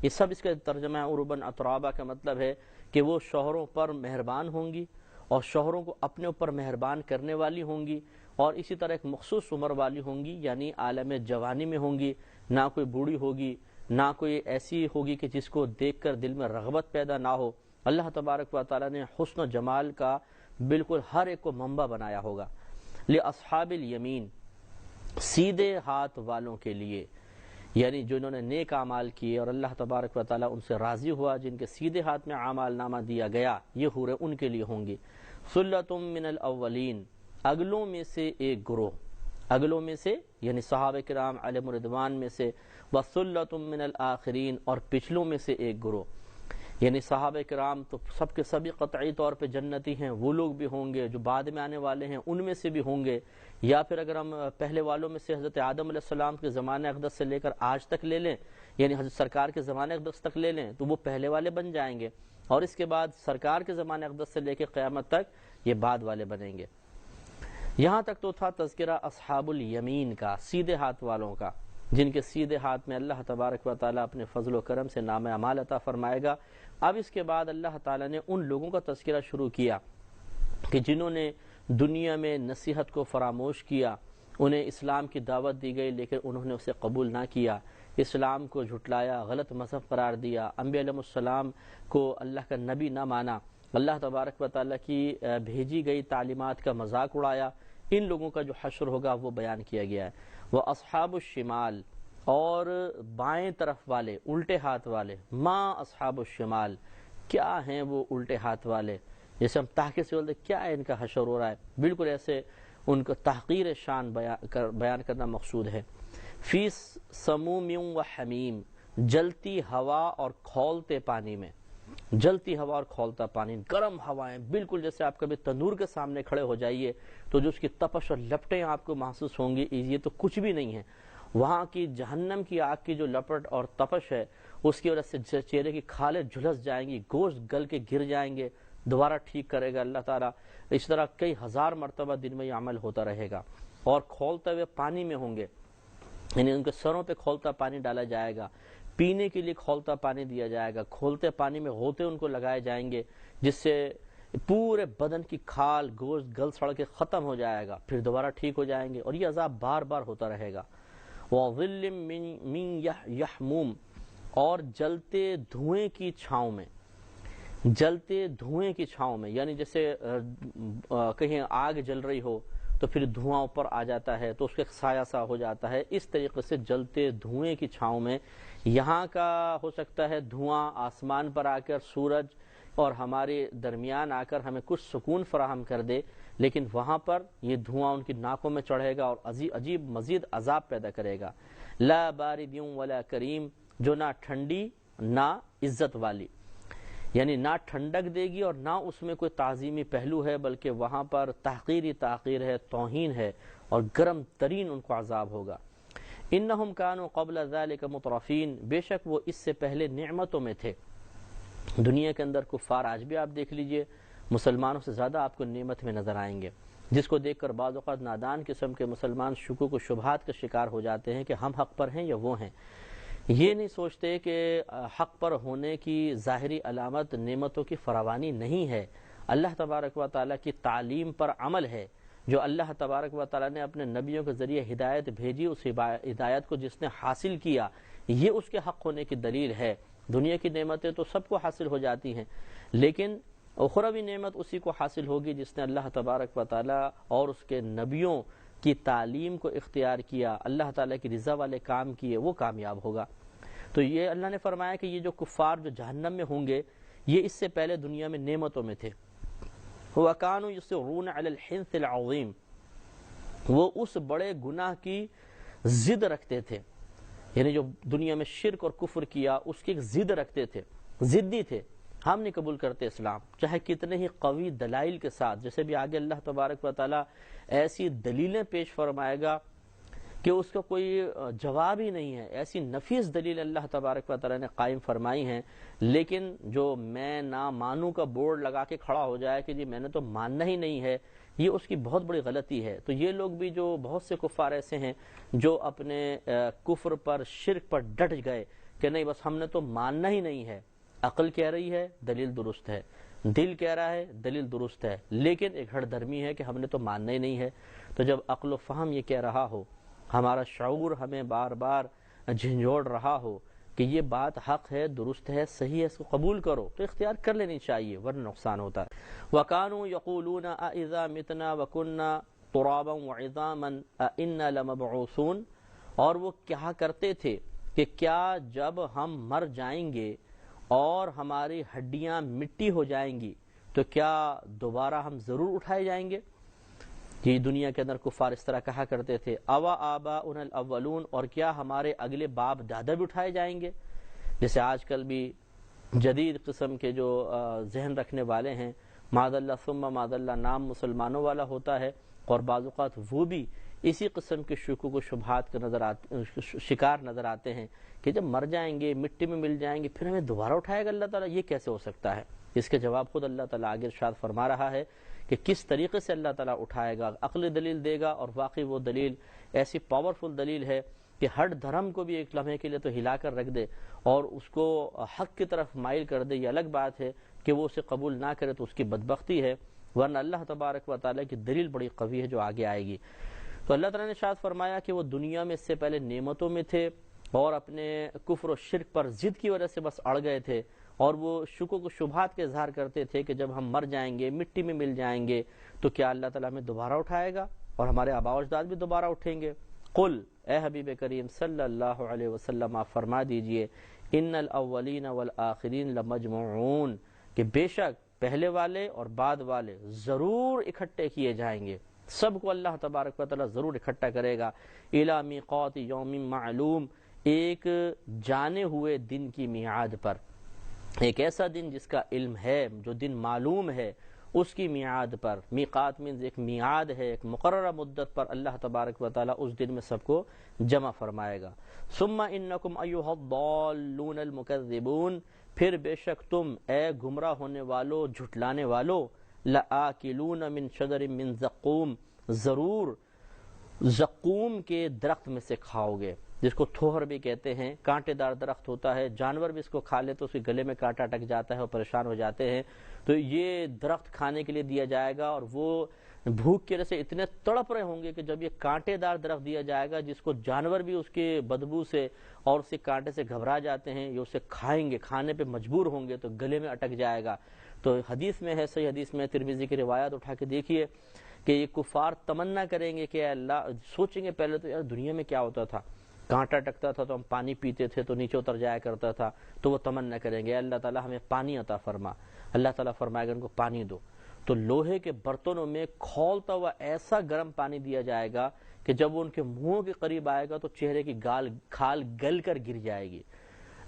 یہ سب اس کا ترجمہ ہے۔ عُرُبًا أَتْرَابًا کا مطلب ہے کہ وہ شوہروں پر مہربان ہوں گی اور شوہروں کو اپنے اوپر مہربان کرنے والی ہوں گی، اور اسی طرح ایک مخصوص عمر والی ہوں گی، یعنی عالم جوانی میں ہوں گی، نہ کوئی بوڑھی ہوگی نہ کوئی ایسی ہوگی کہ جس کو دیکھ کر دل میں رغبت پیدا نہ ہو۔ اللہ تبارک و تعالیٰ نے حسن و جمال کا بالکل ہر ایک کو منبع بنایا ہوگا۔ لِأَصْحَابِ الْيَمِينَ، سیدھے ہاتھ والوں کے لیے، یعنی جنہوں نے نیک اعمال کیے اور اللہ تبارک و تعالیٰ ان سے راضی ہوا، جن کے سیدھے ہاتھ میں اعمال نامہ دیا گیا، یہ حوریں ان کے لیے ہوں گی۔ ثُلَّةٌ مِّنَ الْأَوَّلِينَ، اگلوں میں سے ایک گروہ، اگلوں میں سے یعنی صحابہ کرام علیہم رضوان میں سے، وَثُلَّةٌ مِّنَ الْآخِرِينَ، اور پچھلوں میں سے ایک گروہ، یعنی صحابہ کرام تو سب کے سبھی قطعی طور پہ جنتی ہیں، وہ لوگ بھی ہوں گے، جو بعد میں آنے والے ہیں ان میں سے بھی ہوں گے، یا پھر اگر ہم پہلے والوں میں سے حضرت آدم علیہ السلام کے زمانہ اقدس سے لے کر آج تک لے لیں، یعنی حضرت سرکار کے زمانہ اقدس تک لے لیں تو وہ پہلے والے بن جائیں گے، اور اس کے بعد سرکار کے زمانہ اقدس سے لے کے قیامت تک یہ بعد والے بنیں گے۔ یہاں تک تو تھا تذکرہ اصحاب الیمین کا، سیدھے ہاتھ والوں کا، جن کے سیدھے ہاتھ میں اللہ تبارک و تعالیٰ اپنے فضل و کرم سے نام اعمال عطا فرمائے گا۔ اب اس کے بعد اللہ تعالیٰ نے ان لوگوں کا تذکرہ شروع کیا کہ جنہوں نے دنیا میں نصیحت کو فراموش کیا، انہیں اسلام کی دعوت دی گئی لیکن انہوں نے اسے قبول نہ کیا، اسلام کو جھٹلایا، غلط مذہب قرار دیا، انبیاء علیہ السلام کو اللہ کا نبی نہ مانا، اللہ تبارک و تعالیٰ کی بھیجی گئی تعلیمات کا مذاق اڑایا، ان لوگوں کا جو حشر ہوگا وہ بیان کیا گیا ہے۔ وہ اصحاب الشمال، اور بائیں طرف والے، الٹے ہاتھ والے، ما اصحاب الشمال، کیا ہیں وہ الٹے ہاتھ والے، جیسے ہم تحقیر سے بولتے کیا ہے ان کا حشر ہو رہا ہے، بالکل ایسے ان کو تحقیر شان بیان کرنا مقصود ہے۔ فی سموم و حمیم، جلتی ہوا اور کھولتے پانی میں، جلتی ہوا اور کھولتا پانی، گرم ہوائیں، بالکل جیسے آپ کبھی تندور کے سامنے کھڑے ہو جائیے تو جو اس کی تپش اور لپٹیں آپ کو محسوس ہوں گی، یہ تو کچھ بھی نہیں ہے، وہاں کی جہنم کی آگ کی جو لپٹ اور تپش ہے اس کی وجہ سے چہرے کی کھالیں جھلس جائیں گی، گوشت گل کے گر جائیں گے، دوبارہ ٹھیک کرے گا اللہ تعالیٰ۔ اس طرح کئی ہزار مرتبہ دن میں یہ عمل ہوتا رہے گا، اور کھولتے ہوئے پانی میں ہوں گے، یعنی ان کے سروں پہ کھولتا پانی ڈالا جائے گا، پینے کے لیے کھولتا پانی دیا جائے گا، کھولتے پانی میں غوطے ان کو لگائے جائیں گے جس سے پورے بدن کی کھال گوشت گل سڑ کے ختم ہو جائے گا، پھر دوبارہ ٹھیک ہو جائیں گے، اور یہ عذاب بار بار ہوتا رہے گا۔ وَظِلٍّ مِّن يَحْمُومٍ، اور جلتے دھوئیں کی چھاؤں میں، جلتے دھوئیں کی چھاؤں میں، یعنی جیسے کہیں آگ جل رہی ہو تو پھر دھواں اوپر آ جاتا ہے تو اس کا سایہ سا ہو جاتا ہے، اس طریقے سے جلتے دھوئیں کی چھاؤں میں، یہاں کا ہو سکتا ہے دھواں آسمان پر آ کر سورج اور ہمارے درمیان آ کر ہمیں کچھ سکون فراہم کر دے، لیکن وہاں پر یہ دھواں ان کی ناکوں میں چڑھے گا اور عجیب مزید عذاب پیدا کرے گا۔ لا بارد ولا کریم، جو نہ ٹھنڈی نہ عزت والی، یعنی نہ ٹھنڈک دے گی اور نہ اس میں کوئی تعظیمی پہلو ہے، بلکہ وہاں پر تحقیر ہے، توہین ہے، اور گرم ترین ان کو عذاب ہوگا۔ انہم کانوا قبل ذلک مترفین، بے شک وہ اس سے پہلے نعمتوں میں تھے۔ دنیا کے اندر کفار آج بھی آپ دیکھ لیجئے مسلمانوں سے زیادہ آپ کو نعمت میں نظر آئیں گے، جس کو دیکھ کر بعض اوقات نادان قسم کے مسلمان شکوک و شبہات کا شکار ہو جاتے ہیں کہ ہم حق پر ہیں یا وہ ہیں۔ یہ نہیں سوچتے کہ حق پر ہونے کی ظاہری علامت نعمتوں کی فراوانی نہیں ہے، اللہ تبارک و تعالیٰ کی تعلیم پر عمل ہے۔ جو اللہ تبارک و تعالیٰ نے اپنے نبیوں کے ذریعے ہدایت بھیجی، اس ہدایت کو جس نے حاصل کیا، یہ اس کے حق ہونے کی دلیل ہے۔ دنیا کی نعمتیں تو سب کو حاصل ہو جاتی ہیں، لیکن اخروی نعمت اسی کو حاصل ہوگی جس نے اللہ تبارک و تعالیٰ اور اس کے نبیوں کی تعلیم کو اختیار کیا، اللہ تعالیٰ کی رضا والے کام کیے، وہ کامیاب ہوگا۔ تو یہ اللہ نے فرمایا کہ یہ جو کفار جو جہنم میں ہوں گے، یہ اس سے پہلے دنیا میں نعمتوں میں تھے۔ وَكَانُوا يُصِرُّونَ عَلَى الْحِنثِ الْعَظِيمِ، وہ اس بڑے گناہ کی ضد رکھتے تھے، یعنی جو دنیا میں شرک اور کفر کیا اس کی ایک ضد رکھتے تھے، ضدی تھے، ہم نہیں قبول کرتے اسلام، چاہے کتنے ہی قوی دلائل کے ساتھ، جیسے بھی آگے اللہ تبارک و تعالیٰ ایسی دلیلیں پیش فرمائے گا کہ اس کا کوئی جواب ہی نہیں ہے، ایسی نفیس دلیل اللہ تبارک و تعالیٰ نے قائم فرمائی ہیں، لیکن جو میں نہ مانوں کا بورڈ لگا کے کھڑا ہو جائے کہ جی میں نے تو ماننا ہی نہیں ہے، یہ اس کی بہت بڑی غلطی ہے۔ تو یہ لوگ بھی، جو بہت سے کفار ایسے ہیں جو اپنے کفر پر، شرک پر ڈٹ گئے کہ نہیں بس ہم نے تو ماننا ہی نہیں ہے، عقل کہہ رہی ہے دلیل درست ہے، دل کہہ رہا ہے دلیل درست ہے، لیکن ایک ہٹ درمی ہے کہ ہم نے تو ماننا ہی نہیں ہے۔ تو جب عقل و فہم یہ کہہ رہا ہو، ہمارا شعور ہمیں بار بار جھنجھوڑ رہا ہو کہ یہ بات حق ہے، درست ہے، صحیح ہے، اس کو قبول کرو، تو اختیار کر لینی چاہیے، ورنہ نقصان ہوتا ہے۔ وَكَانُوا يَقُولُونَ أَإِذَا مِتْنَا وَكُنَّا تُرَابًا وَعِظَامًا أَإِنَّا لَمَبْعُوثُونَ، اور وہ کہا کرتے تھے کہ کیا جب ہم مر جائیں گے اور ہماری ہڈیاں مٹی ہو جائیں گی تو کیا دوبارہ ہم ضرور اٹھائے جائیں گے؟ یہ دنیا کے اندر کفار اس طرح کہا کرتے تھے۔ اوا آباؤنا الاولون، اور کیا ہمارے اگلے باپ دادا بھی اٹھائے جائیں گے؟ جیسے آج کل بھی جدید قسم کے جو ذہن رکھنے والے ہیں، معاذ اللہ ثم معاذ اللہ، نام مسلمانوں والا ہوتا ہے، اور بعض اوقات وہ بھی اسی قسم کے شکوک و شبہات کے شکار نظر آتے ہیں کہ جب مر جائیں گے، مٹی میں مل جائیں گے، پھر ہمیں دوبارہ اٹھائے گا اللہ تعالیٰ، یہ کیسے ہو سکتا ہے؟ اس کے جواب خود اللہ تعالیٰ آگے ارشاد فرما رہا ہے کہ کس طریقے سے اللہ تعالیٰ اٹھائے گا، عقلی دلیل دے گا، اور واقعی وہ دلیل ایسی پاورفل دلیل ہے کہ ہر دھرم کو بھی ایک لمحے کے لیے تو ہلا کر رکھ دے اور اس کو حق کی طرف مائل کر دے۔ یہ الگ بات ہے کہ وہ اسے قبول نہ کرے تو اس کی بدبختی ہے، ورنہ اللہ تبارک و تعالیٰ کی دلیل بڑی قوی ہے جو آگے آئے گی۔ تو اللہ تعالیٰ نے ارشاد فرمایا کہ وہ دنیا میں اس سے پہلے نعمتوں میں تھے اور اپنے کفر و شرک پر ضد کی وجہ سے بس اڑ گئے تھے، اور وہ شکوک و شبہات کے اظہار کرتے تھے کہ جب ہم مر جائیں گے، مٹی میں مل جائیں گے، تو کیا اللہ تعالیٰ ہمیں دوبارہ اٹھائے گا اور ہمارے آباء و اجداد بھی دوبارہ اٹھیں گے؟ قل، اے حبیب کریم صلی اللہ علیہ وسلم آپ فرما دیجئے، ان الاولین والآخرین لمجموعون، کہ بے شک پہلے والے اور بعد والے ضرور اکٹھے کیے جائیں گے، سب کو اللہ تبارک و تعالیٰ ضرور اکٹھا کرے گا، الی میقات یوم معلوم، ایک جانے ہوئے دن کی میعاد پر، ایک ایسا دن جس کا علم ہے، جو دن معلوم ہے، اس کی میعاد پر۔ میقات مینز ایک میعاد ہے، ایک مقررہ مدت پر اللہ تبارک و تعالیٰ اس دن میں سب کو جمع فرمائے گا۔ ثم انکم ایھا الضالون المکذبون، پھر بے شک تم اے گمراہ ہونے والو، جھٹلانے والو، لآکلون من شجر من زقوم، ضرور زقوم کے درخت میں سے کھاؤ گے، جس کو تھوہر بھی کہتے ہیں، کانٹے دار درخت ہوتا ہے، جانور بھی اس کو کھا لے تو اس کے گلے میں کانٹا اٹک جاتا ہے اور پریشان ہو جاتے ہیں، تو یہ درخت کھانے کے لیے دیا جائے گا، اور وہ بھوک کی وجہ سے اتنے تڑپ رہے ہوں گے کہ جب یہ کانٹے دار درخت دیا جائے گا جس کو جانور بھی اس کی بدبو سے اور اس کے کانٹے سے گھبرا جاتے ہیں، یہ اسے کھائیں گے، کھانے پہ مجبور ہوں گے تو گلے میں اٹک جائے گا۔ تو حدیث میں ہے، صحیح حدیث میں، ترمذی کی روایت اٹھا کے دیکھیے کہ یہ کفار تمنا کریں گے کہ اے اللہ، سوچیں گے پہلے تو یار دنیا میں کیا ہوتا تھا کانٹا ٹکتا تھا تو ہم پانی پیتے تھے تو نیچے اتر جایا کرتا تھا، تو وہ تمنا کریں گے اللہ تعالیٰ ہمیں پانی عطا فرما، اللہ تعالیٰ فرمائے گا ان کو پانی دو، تو لوہے کے برتنوں میں کھولتا ہوا ایسا گرم پانی دیا جائے گا کہ جب وہ ان کے منہوں کے قریب آئے گا تو چہرے کی کھال گل کر گر جائے گی،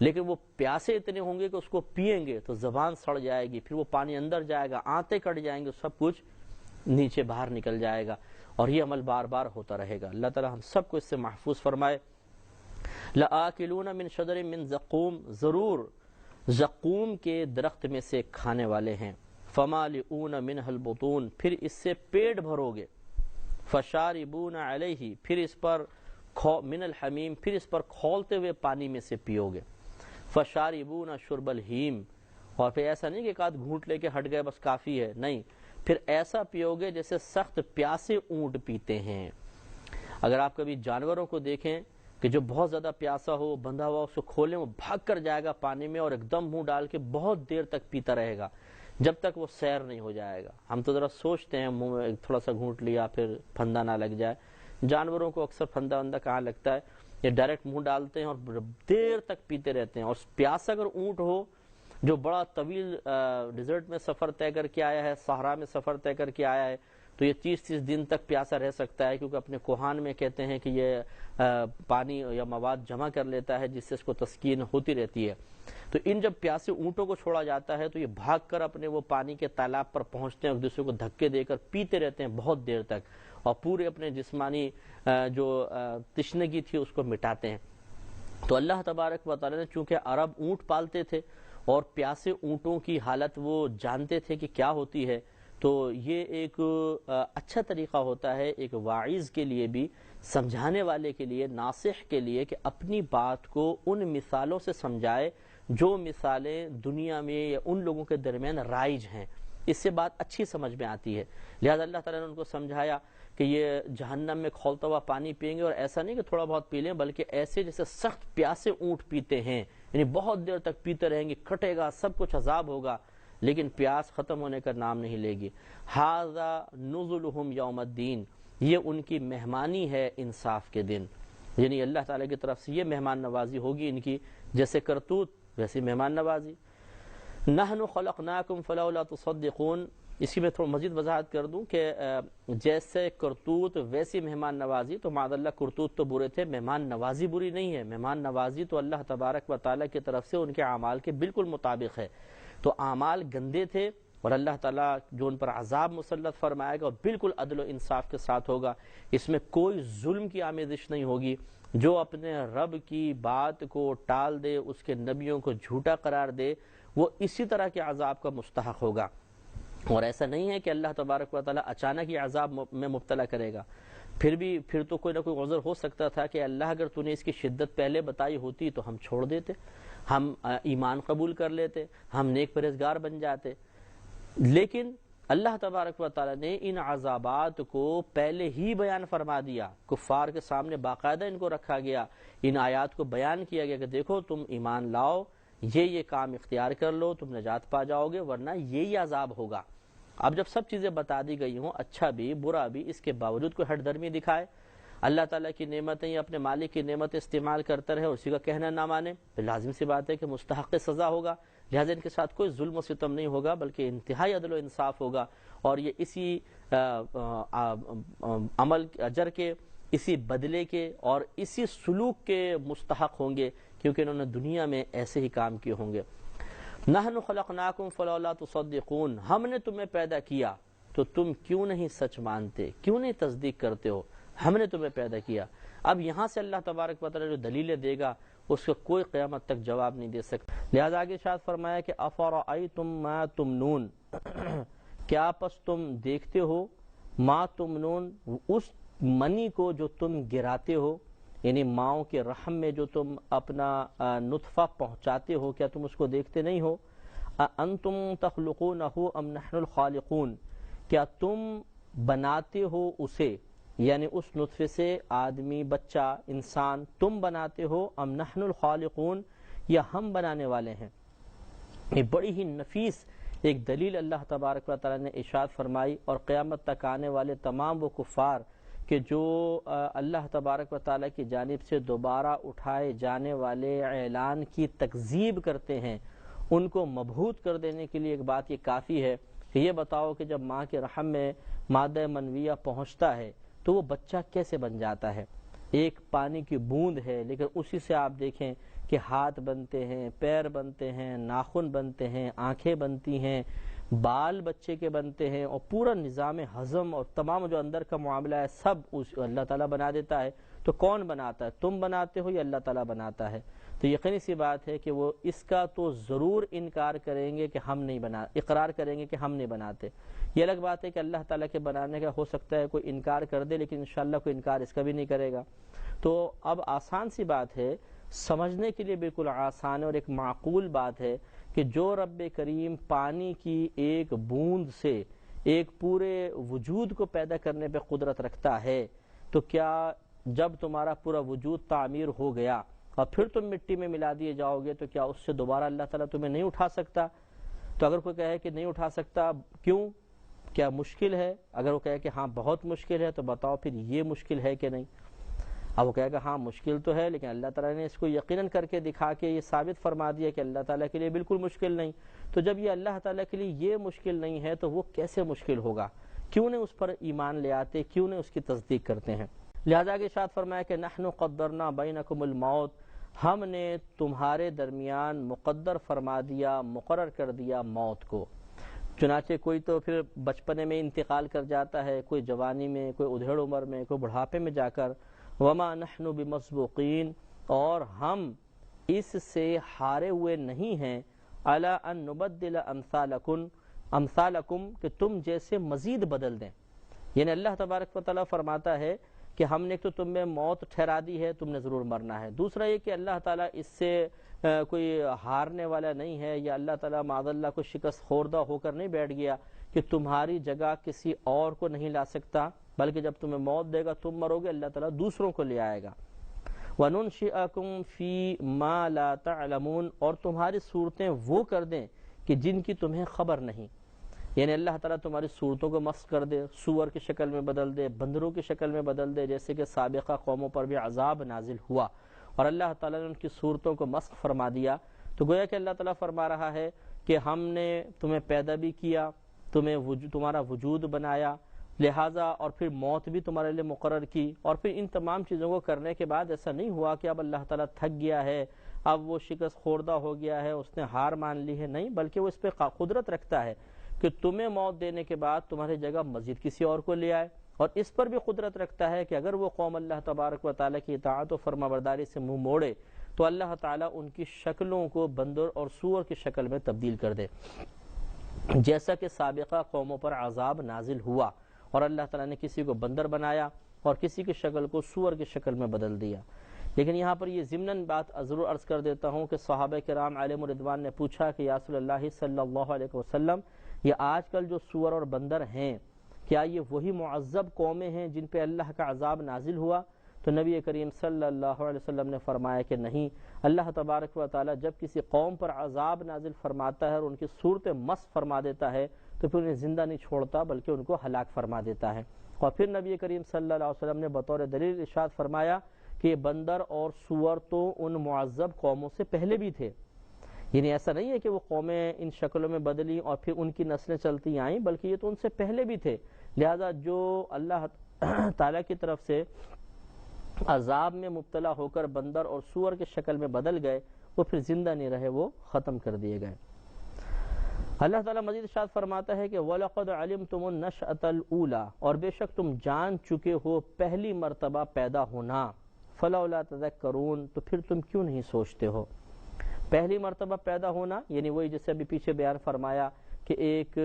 لیکن وہ پیاسے اتنے ہوں گے کہ اس کو پئیں گے تو زبان سڑ جائے گی، پھر وہ پانی اندر جائے گا، آنتیں کٹ جائیں گے، سب کچھ نیچے باہر نکل جائے گا، اور یہ عمل بار بار ہوتا رہے گا۔ اللہ تعالیٰ ہم سب کو اس سے محفوظ فرمائے۔ لآکلون من شجر من زقوم، ضرور زقوم کے درخت میں سے کھانے والے ہیں، فمالئون منہ البطون، پھر اس سے پیٹ بھرو گے، فشاربون علیہ، پھر اس پر من الحمیم، پھر اس پر کھولتے ہوئے پانی میں سے پیو گے، فشاربون شرب الہیم، اور پھر ایسا نہیں کہ ایک آدھ گھونٹ لے کے ہٹ گئے بس کافی ہے، نہیں، پھر ایسا پیو گے جیسے سخت پیاسے اونٹ پیتے ہیں۔ اگر آپ کبھی جانوروں کو دیکھیں کہ جو بہت زیادہ پیاسا ہو، بندھا ہوا، اس کو کھولیں وہ بھاگ کر جائے گا پانی میں اور ایک دم منہ ڈال کے بہت دیر تک پیتا رہے گا جب تک وہ سیر نہیں ہو جائے گا۔ ہم تو ذرا سوچتے ہیں منہ میں تھوڑا سا گھونٹ لیا پھر پھندا نہ لگ جائے، جانوروں کو اکثر پھندا وندہ کہاں لگتا ہے، یہ ڈائریکٹ منہ ڈالتے ہیں اور دیر تک پیتے رہتے ہیں۔ اور پیاسا اگر اونٹ ہو جو بڑا طویل ڈیزرٹ میں سفر طے کر کے آیا ہے، صحرا میں سفر طے کر کے آیا ہے، تو یہ 30 دن تک پیاسا رہ سکتا ہے، کیونکہ اپنے کوہان میں کہتے ہیں کہ یہ پانی یا مواد جمع کر لیتا ہے جس سے اس کو تسکین ہوتی رہتی ہے۔ تو ان جب پیاسے اونٹوں کو چھوڑا جاتا ہے تو یہ بھاگ کر اپنے وہ پانی کے تالاب پر پہنچتے ہیں، ایک دوسرے کو دھکے دے کر پیتے رہتے ہیں بہت دیر تک، اور پورے اپنے جسمانی جو تشنگی تھی اس کو مٹاتے ہیں۔ تو اللہ تبارک و تعالی نے چونکہ عرب اونٹ پالتے تھے اور پیاسے اونٹوں کی حالت وہ جانتے تھے کہ کیا ہوتی ہے، تو یہ ایک اچھا طریقہ ہوتا ہے ایک واعظ کے لیے بھی، سمجھانے والے کے لیے، ناصح کے لیے، کہ اپنی بات کو ان مثالوں سے سمجھائے جو مثالیں دنیا میں یا ان لوگوں کے درمیان رائج ہیں، اس سے بات اچھی سمجھ میں آتی ہے۔ لہذا اللہ تعالیٰ نے ان کو سمجھایا کہ یہ جہنم میں کھولتا ہوا پانی پئیں گے، اور ایسا نہیں کہ تھوڑا بہت پی لیں، بلکہ ایسے جیسے سخت پیاسے اونٹ پیتے ہیں، یعنی بہت دیر تک پیتے رہیں گے، کٹے گا، سب کچھ عذاب ہوگا، لیکن پیاس ختم ہونے کا نام نہیں لے گی۔ ھذا نزلہم یوم الدین، یہ ان کی مہمانی ہے انصاف کے دن، یعنی اللہ تعالیٰ کی طرف سے یہ مہمان نوازی ہوگی ان کی، جیسے کرتوت ویسی مہمان نوازی۔ نحن خلقناکم فلولا تصدقون، اس کی میں تھوڑا مزید وضاحت کر دوں کہ جیسے کرتوت ویسی مہمان نوازی، تو معاذ اللہ کرتوت تو برے تھے، مہمان نوازی بری نہیں ہے، مہمان نوازی تو اللہ تبارک و تعالیٰ کی طرف سے ان کے اعمال کے بالکل مطابق ہے۔ تو اعمال گندے تھے اور اللہ تعالیٰ جو ان پر عذاب مسلط فرمائے گا وہ بالکل عدل و انصاف کے ساتھ ہوگا، اس میں کوئی ظلم کی آمیزش نہیں ہوگی۔ جو اپنے رب کی بات کو ٹال دے، اس کے نبیوں کو جھوٹا قرار دے، وہ اسی طرح کے عذاب کا مستحق ہوگا۔ اور ایسا نہیں ہے کہ اللہ تبارک و تعالیٰ اچانک ہی عذاب میں مبتلا کرے گا، پھر تو کوئی نہ کوئی عذر ہو سکتا تھا کہ اللہ اگر تو نے اس کی شدت پہلے بتائی ہوتی تو ہم چھوڑ دیتے، ہم ایمان قبول کر لیتے، ہم نیک پرہیزگار بن جاتے، لیکن اللہ تبارک و تعالیٰ نے ان عذابات کو پہلے ہی بیان فرما دیا، کفار کے سامنے باقاعدہ ان کو رکھا گیا، ان آیات کو بیان کیا گیا کہ دیکھو تم ایمان لاؤ، یہ کام اختیار کر لو، تم نجات پا جاؤ گے، ورنہ یہی عذاب ہوگا۔ اب جب سب چیزیں بتا دی گئی ہوں، اچھا بھی برا بھی، اس کے باوجود کوئی ہٹ درمی دکھائے، اللہ تعالیٰ کی نعمتیں یا اپنے مالک کی نعمتیں استعمال کرتا رہے اور اسی کا کہنا نہ مانے، تو لازم سی بات ہے کہ مستحق سزا ہوگا۔ لہٰذا ان کے ساتھ کوئی ظلم و ستم نہیں ہوگا، بلکہ انتہائی عدل و انصاف ہوگا، اور یہ اسی عمل اجر کے، اسی بدلے کے اور اسی سلوک کے مستحق ہوں گے، کیونکہ انہوں نے دنیا میں ایسے ہی کام کیے ہوں گے۔ نحن خلقناکم فلولا تصدقون، ہم نے تمہیں پیدا کیا تو تم کیوں نہیں سچ مانتے، کیوں نہیں تصدیق کرتے ہو، ہم نے تمہیں پیدا کیا۔ اب یہاں سے اللہ تبارک و تعالی جو دلیلیں دے گا اس کا کوئی قیامت تک جواب نہیں دے سکتا۔ لہذا آگے ارشاد فرمایا کہ افرأیتم ما تمنون، کیا پس تم دیکھتے ہو، ما تمنون، اس منی کو جو تم گراتے ہو، یعنی ماؤں کے رحم میں جو تم اپنا نطفہ پہنچاتے ہو، کیا تم اس کو دیکھتے نہیں ہو؟ انتم تخلقونہ ام نحن الخالقون، کیا تم بناتے ہو اسے، یعنی اس نطفے سے آدمی، بچہ، انسان تم بناتے ہو، ام نحن الخالقون، یا ہم بنانے والے ہیں؟ یہ بڑی ہی نفیس ایک دلیل اللہ تبارک و تعالی نے ارشاد فرمائی، اور قیامت تک آنے والے تمام وہ کفار کہ جو اللہ تبارک و تعالیٰ کی جانب سے دوبارہ اٹھائے جانے والے اعلان کی تکذیب کرتے ہیں ان کو مبہوت کر دینے کے لیے ایک بات یہ کافی ہے کہ یہ بتاؤ کہ جب ماں کے رحم میں مادہ منویہ پہنچتا ہے تو وہ بچہ کیسے بن جاتا ہے. ایک پانی کی بوند ہے لیکن اسی سے آپ دیکھیں کہ ہاتھ بنتے ہیں، پیر بنتے ہیں، ناخن بنتے ہیں، آنکھیں بنتی ہیں، بال بچے کے بنتے ہیں، اور پورا نظام ہضم اور تمام جو اندر کا معاملہ ہے سب اللہ تعالیٰ بنا دیتا ہے. تو کون بناتا ہے؟ تم بناتے ہو یا اللہ تعالیٰ بناتا ہے؟ تو یقینی سی بات ہے کہ وہ اس کا تو ضرور انکار کریں گے کہ ہم نہیں بنا، اقرار کریں گے کہ ہم نہیں بناتے. یہ الگ بات ہے کہ اللہ تعالیٰ کے بنانے کا ہو سکتا ہے کوئی انکار کر دے، لیکن انشاءاللہ کوئی انکار اس کا بھی نہیں کرے گا. تو اب آسان سی بات ہے، سمجھنے کے لیے بالکل آسان ہے اور ایک معقول بات ہے کہ جو رب کریم پانی کی ایک بوند سے ایک پورے وجود کو پیدا کرنے پہ قدرت رکھتا ہے، تو کیا جب تمہارا پورا وجود تعمیر ہو گیا اور پھر تم مٹی میں ملا دیے جاؤ گے تو کیا اس سے دوبارہ اللہ تعالیٰ تمہیں نہیں اٹھا سکتا؟ تو اگر کوئی کہے کہ نہیں اٹھا سکتا، کیوں؟ کیا مشکل ہے؟ اگر وہ کہے کہ ہاں بہت مشکل ہے تو بتاؤ پھر یہ مشکل ہے کہ نہیں؟ اب وہ کہے گا ہاں مشکل تو ہے، لیکن اللہ تعالیٰ نے اس کو یقیناً کر کے دکھا کے یہ ثابت فرما دیا کہ اللہ تعالیٰ کے لیے بالکل مشکل نہیں. تو جب یہ اللہ تعالیٰ کے لیے یہ مشکل نہیں ہے تو وہ کیسے مشکل ہوگا؟ کیوں نہیں اس پر ایمان لے آتے؟ کیوں نہیں اس کی تصدیق کرتے ہیں؟ لہذا کہ ارشاد فرمایا کہ نحن قدرنا بینکم الموت، ہم نے تمہارے درمیان مقدر فرما دیا، مقرر کر دیا موت کو. چنانچہ کوئی تو پھر بچپنے میں انتقال کر جاتا ہے، کوئی جوانی میں، کوئی ادھیڑ عمر میں، کوئی بڑھاپے میں جا کر. وما نحن بمسبوقین، اور ہم اس سے ہارے ہوئے نہیں ہیں، علی ان نبدل امثالکم، کہ تم جیسے مزید بدل دیں. یعنی اللہ تبارک و تعالیٰ فرماتا ہے کہ ہم نے تو تم میں موت ٹھہرا دی ہے، تم نے ضرور مرنا ہے. دوسرا یہ کہ اللہ تعالیٰ اس سے کوئی ہارنے والا نہیں ہے، یا اللہ تعالیٰ معاذ اللہ کو شکست خوردہ ہو کر نہیں بیٹھ گیا کہ تمہاری جگہ کسی اور کو نہیں لا سکتا، بلکہ جب تمہیں موت دے گا تم مرو گے، اللہ تعالیٰ دوسروں کو لے آئے گا. وَنُنْشِئَكُمْ فِي مَا لَا تَعْلَمُونَ، اور تمہاری صورتیں وہ کر دیں کہ جن کی تمہیں خبر نہیں. یعنی اللہ تعالیٰ تمہاری صورتوں کو مسخ کر دے، سور کی شکل میں بدل دے، بندروں کی شکل میں بدل دے، جیسے کہ سابقہ قوموں پر بھی عذاب نازل ہوا اور اللہ تعالیٰ نے ان کی صورتوں کو مسخ فرما دیا. تو گویا کہ اللہ تعالیٰ فرما رہا ہے کہ ہم نے تمہیں پیدا بھی کیا، تمہارا وجود بنایا، لہٰذا اور پھر موت بھی تمہارے لیے مقرر کی، اور پھر ان تمام چیزوں کو کرنے کے بعد ایسا نہیں ہوا کہ اب اللہ تعالیٰ تھک گیا ہے، اب وہ شکست خوردہ ہو گیا ہے، اس نے ہار مان لی ہے. نہیں، بلکہ وہ اس پہ قدرت رکھتا ہے کہ تمہیں موت دینے کے بعد تمہاری جگہ مزید کسی اور کو لے آئے، اور اس پر بھی قدرت رکھتا ہے کہ اگر وہ قوم اللہ تبارک و تعالیٰ کی اطاعت و فرمانبرداری سے منہ موڑے تو اللہ تعالیٰ ان کی شکلوں کو بندر اور سور کی شکل میں تبدیل کر دے، جیسا کہ سابقہ قوموں پر عذاب نازل ہوا اور اللہ تعالیٰ نے کسی کو بندر بنایا اور کسی کی شکل کو سور کی شکل میں بدل دیا. لیکن یہاں پر یہ ضمناً بات ضرور عرض کر دیتا ہوں کہ صحابہ کرام علیہم رضوان نے پوچھا کہ یا رسول اللہ صلی اللہ علیہ وسلم، یہ آج کل جو سور اور بندر ہیں کیا یہ وہی معذب قومیں ہیں جن پہ اللہ کا عذاب نازل ہوا؟ تو نبی کریم صلی اللہ علیہ وسلم نے فرمایا کہ نہیں، اللہ تبارک و تعالیٰ جب کسی قوم پر عذاب نازل فرماتا ہے اور ان کی صورتیں مسخ فرما دیتا ہے تو پھر انہیں زندہ نہیں چھوڑتا بلکہ ان کو ہلاک فرما دیتا ہے. اور پھر نبی کریم صلی اللہ علیہ وسلم نے بطور دلیل ارشاد فرمایا کہ بندر اور سور تو ان معذب قوموں سے پہلے بھی تھے. یعنی ایسا نہیں ہے کہ وہ قومیں ان شکلوں میں بدلی اور پھر ان کی نسلیں چلتی آئیں، بلکہ یہ تو ان سے پہلے بھی تھے. لہذا جو اللہ تعالیٰ کی طرف سے عذاب میں مبتلا ہو کر بندر اور سور کی شکل میں بدل گئے وہ پھر زندہ نہیں رہے، وہ ختم کر دیے گئے. اللہ تعالیٰ مزید ارشاد فرماتا ہے کہ وَلَقَدْ عَلِمْتُمُ النَّشْأَةَ الْأُولَىٰ، اور بے شک تم جان چکے ہو پہلی مرتبہ پیدا ہونا. فَلَوْلَا تَذَكَّرُونَ، تو پھر تم کیوں نہیں سوچتے ہو؟ پہلی مرتبہ پیدا ہونا یعنی وہی جیسے ابھی پیچھے بیان فرمایا کہ ایک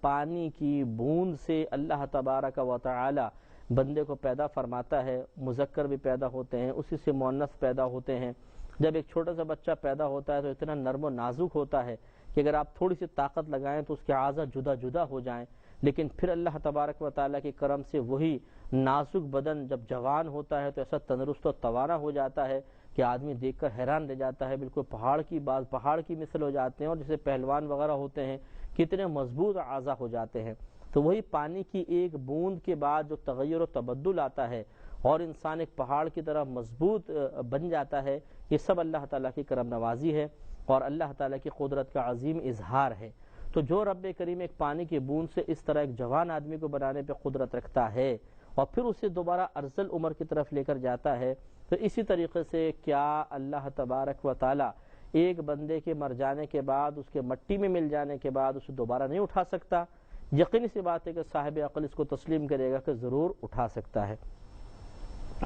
پانی کی بوند سے اللہ تبارک و تعالی بندے کو پیدا فرماتا ہے. مذکر بھی پیدا ہوتے ہیں، اسی سے مؤنث پیدا ہوتے ہیں. جب ایک چھوٹا سا بچہ پیدا ہوتا ہے تو اتنا نرم و نازک ہوتا ہے کہ اگر آپ تھوڑی سی طاقت لگائیں تو اس کے اعضاء جدا جدا ہو جائیں، لیکن پھر اللہ تبارک و تعالیٰ کے کرم سے وہی نازک بدن جب جوان ہوتا ہے تو ایسا تندرست و توانا ہو جاتا ہے کہ آدمی دیکھ کر حیران رہ جاتا ہے. بالکل پہاڑ کی مثل ہو جاتے ہیں، اور جیسے پہلوان وغیرہ ہوتے ہیں کتنے مضبوط اعضاء ہو جاتے ہیں. تو وہی پانی کی ایک بوند کے بعد جو تغیر و تبدل آتا ہے اور انسان ایک پہاڑ کی طرح مضبوط بن جاتا ہے، یہ سب اللہ تعالیٰ کی کرم نوازی ہے اور اللہ تعالیٰ کی قدرت کا عظیم اظہار ہے۔ تو جو رب کریم ایک پانی کی بوند سے اس طرح ایک جوان آدمی کو بنانے پہ قدرت رکھتا ہے اور پھر اسے دوبارہ ارذل عمر کی طرف لے کر جاتا ہے، تو اسی طریقے سے کیا اللہ تبارک و تعالیٰ ایک بندے کے مر جانے کے بعد، اس کے مٹی میں مل جانے کے بعد اسے دوبارہ نہیں اٹھا سکتا؟ یقینی سی بات ہے کہ صاحب عقل اس کو تسلیم کرے گا کہ ضرور اٹھا سکتا ہے۔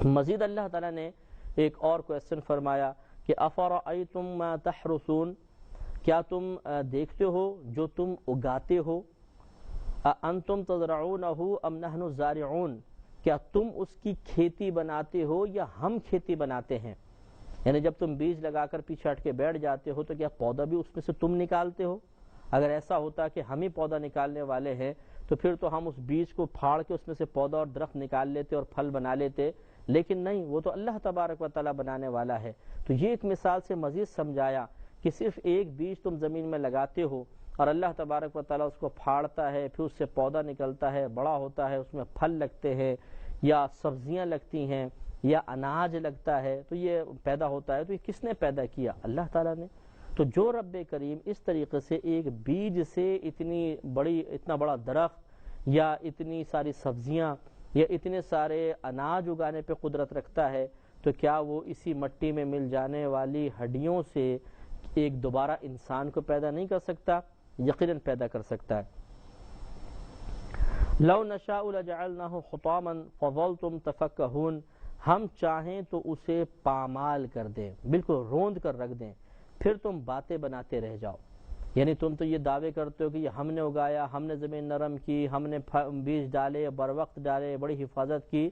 مزید اللہ تعالیٰ نے ایک اور کویسچن فرمایا کہ افرأیتم ما تحرثون، کیا تم دیکھتے ہو جو تم اگاتے ہو، انتم تزرعونہ ام نحن الزارعون، کیا تم اس کی کھیتی بناتے ہو یا ہم کھیتی بناتے ہیں؟ یعنی جب تم بیج لگا کر پیچھے ہٹ کے بیٹھ جاتے ہو تو کیا پودا بھی اس میں سے تم نکالتے ہو؟ اگر ایسا ہوتا کہ ہم ہی پودا نکالنے والے ہیں تو پھر تو ہم اس بیج کو پھاڑ کے اس میں سے پودا اور درخت نکال لیتے اور پھل بنا لیتے، لیکن نہیں، وہ تو اللہ تبارک و تعالیٰ بنانے والا ہے۔ تو یہ ایک مثال سے مزید سمجھایا کہ صرف ایک بیج تم زمین میں لگاتے ہو اور اللہ تبارک و تعالیٰ اس کو پھاڑتا ہے، پھر اس سے پودا نکلتا ہے، بڑا ہوتا ہے، اس میں پھل لگتے ہیں یا سبزیاں لگتی ہیں یا اناج لگتا ہے، تو یہ پیدا ہوتا ہے۔ تو یہ کس نے پیدا کیا؟ اللہ تعالیٰ نے۔ تو جو رب کریم اس طریقے سے ایک بیج سے اتنا بڑا درخت یا اتنی ساری سبزیاں یا اتنے سارے اناج اگانے پہ قدرت رکھتا ہے، تو کیا وہ اسی مٹی میں مل جانے والی ہڈیوں سے ایک دوبارہ انسان کو پیدا نہیں کر سکتا؟ یقیناً پیدا کر سکتا ہے۔ لو نشاء لجعلناه حطاما فظلتم تفکہون، ہم چاہیں تو اسے پامال کر دیں، بالکل روند کر رکھ دیں، پھر تم باتیں بناتے رہ جاؤ۔ یعنی تم تو یہ دعوے کرتے ہو کہ یہ ہم نے اگایا، ہم نے زمین نرم کی، ہم نے بیج ڈالے، بر وقت ڈالے، بڑی حفاظت کی۔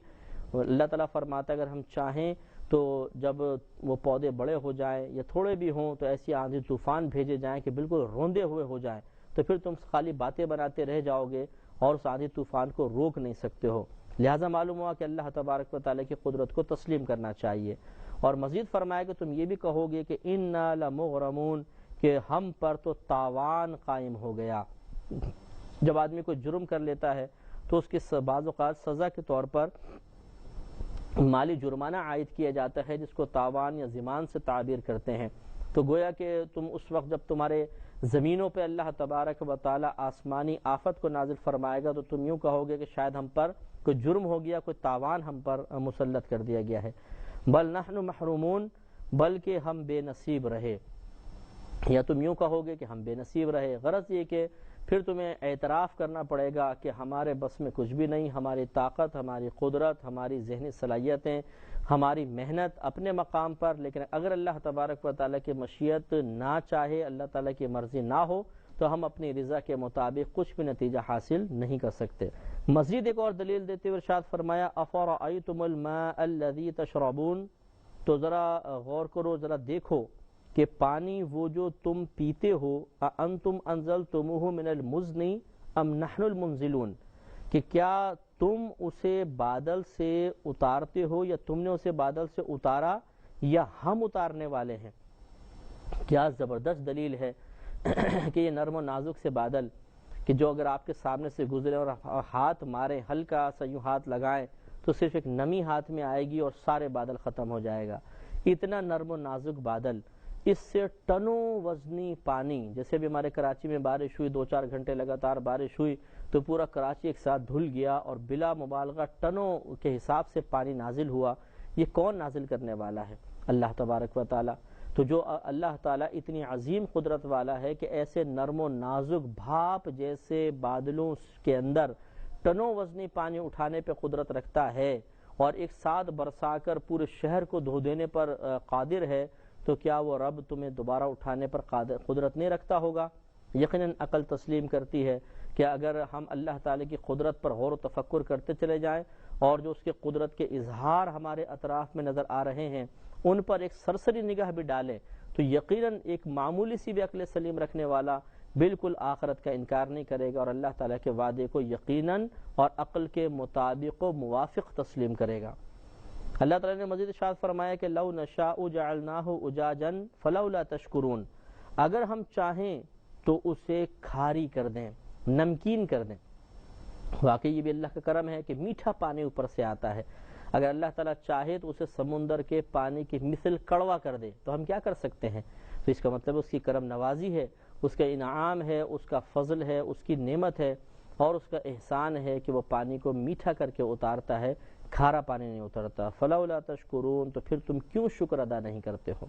اللہ تعالیٰ فرماتا ہے اگر ہم چاہیں تو جب وہ پودے بڑے ہو جائیں یا تھوڑے بھی ہوں تو ایسی آندھی طوفان بھیجے جائیں کہ بالکل روندے ہوئے ہو جائیں، تو پھر تم خالی باتیں بناتے رہ جاؤ گے اور اس آندھی طوفان کو روک نہیں سکتے ہو۔ لہٰذا معلوم ہوا کہ اللہ تبارک و تعالیٰ کی قدرت کو تسلیم کرنا چاہیے۔ اور مزید فرمایا کہ تم یہ بھی کہو گے کہ انا لمغرمون، کہ ہم پر تو تاوان قائم ہو گیا۔ جب آدمی کوئی جرم کر لیتا ہے تو اس کی بعض اوقات سزا کے طور پر مالی جرمانہ عائد کیا جاتا ہے، جس کو تاوان یا ضمان سے تعبیر کرتے ہیں۔ تو گویا کہ تم اس وقت جب تمہارے زمینوں پہ اللہ تبارک و تعالیٰ آسمانی آفت کو نازل فرمائے گا تو تم یوں کہو گے کہ شاید ہم پر کوئی جرم ہو گیا، کوئی تاوان ہم پر مسلط کر دیا گیا ہے۔ بل نحن محرومون، بلکہ ہم بے نصیب رہے، یا تم یوں کہو گے کہ ہم بے نصیب رہے۔ غرض یہ کہ پھر تمہیں اعتراف کرنا پڑے گا کہ ہمارے بس میں کچھ بھی نہیں، ہماری طاقت، ہماری قدرت، ہماری ذہنی صلاحیتیں، ہماری محنت اپنے مقام پر، لیکن اگر اللہ تبارک و تعالیٰ کی مشیت نہ چاہے، اللہ تعالیٰ کی مرضی نہ ہو، تو ہم اپنی رضا کے مطابق کچھ بھی نتیجہ حاصل نہیں کر سکتے۔ مزید ایک اور دلیل دیتے ہوئے ارشاد فرمایا افرأیتم الماء الذی تشربون، تو ذرا غور کرو، ذرا دیکھو کہ پانی وہ جو تم پیتے ہو، انتم انزلتموہ من المزن ام نحن المنزلون، کہ کیا تم اسے بادل سے اتارتے ہو یا تم نے اسے بادل سے اتارا یا ہم اتارنے والے ہیں۔ کیا زبردست دلیل ہے کہ یہ نرم و نازک سے بادل، کہ جو اگر آپ کے سامنے سے گزرے اور ہاتھ مارے، ہلکا سا یوں ہاتھ لگائیں تو صرف ایک نمی ہاتھ میں آئے گی اور سارے بادل ختم ہو جائے گا۔ اتنا نرم و نازک بادل، اس سے ٹنوں وزنی پانی، جیسے بھی ہمارے کراچی میں بارش ہوئی، 2-4 گھنٹے لگاتار بارش ہوئی تو پورا کراچی ایک ساتھ دھل گیا اور بلا مبالغہ ٹنوں کے حساب سے پانی نازل ہوا۔ یہ کون نازل کرنے والا ہے؟ اللہ تبارک و تعالیٰ۔ تو جو اللہ تعالیٰ اتنی عظیم قدرت والا ہے کہ ایسے نرم و نازک بھاپ جیسے بادلوں کے اندر ٹنوں وزنی پانی اٹھانے پہ قدرت رکھتا ہے اور ایک ساتھ برسا کر پورے شہر کو دھو دینے پر قادر ہے، تو کیا وہ رب تمہیں دوبارہ اٹھانے پر قدرت نہیں رکھتا ہوگا؟ یقیناً عقل تسلیم کرتی ہے کہ اگر ہم اللہ تعالیٰ کی قدرت پر غور و تفکر کرتے چلے جائیں اور جو اس کی قدرت کے اظہار ہمارے اطراف میں نظر آ رہے ہیں ان پر ایک سرسری نگاہ بھی ڈالیں، تو یقیناً ایک معمولی سی بھی عقل سلیم رکھنے والا بالکل آخرت کا انکار نہیں کرے گا اور اللہ تعالیٰ کے وعدے کو یقیناً اور عقل کے مطابق و موافق تسلیم کرے گا۔ اللہ تعالیٰ نے مزید ارشاد فرمایا کہ لو نشاء جعلناہ اجاجا فلولا تشکرون، اگر ہم چاہیں تو اسے کھاری کر دیں، نمکین کر دیں، واقعی یہ بھی اللہ کا کرم ہے کہ میٹھا پانی اوپر سے آتا ہے. اگر اللہ تعالیٰ چاہے تو اسے سمندر کے پانی کی مثل کڑوا کر دے تو ہم کیا کر سکتے ہیں؟ تو اس کا مطلب اس کی کرم نوازی ہے، اس کا انعام ہے، اس کا فضل ہے، اس کی نعمت ہے اور اس کا احسان ہے کہ وہ پانی کو میٹھا کر کے اتارتا ہے، کھارا پانی نہیں اترتا. فلولا تشکرون، تو پھر تم کیوں شکر ادا نہیں کرتے ہو؟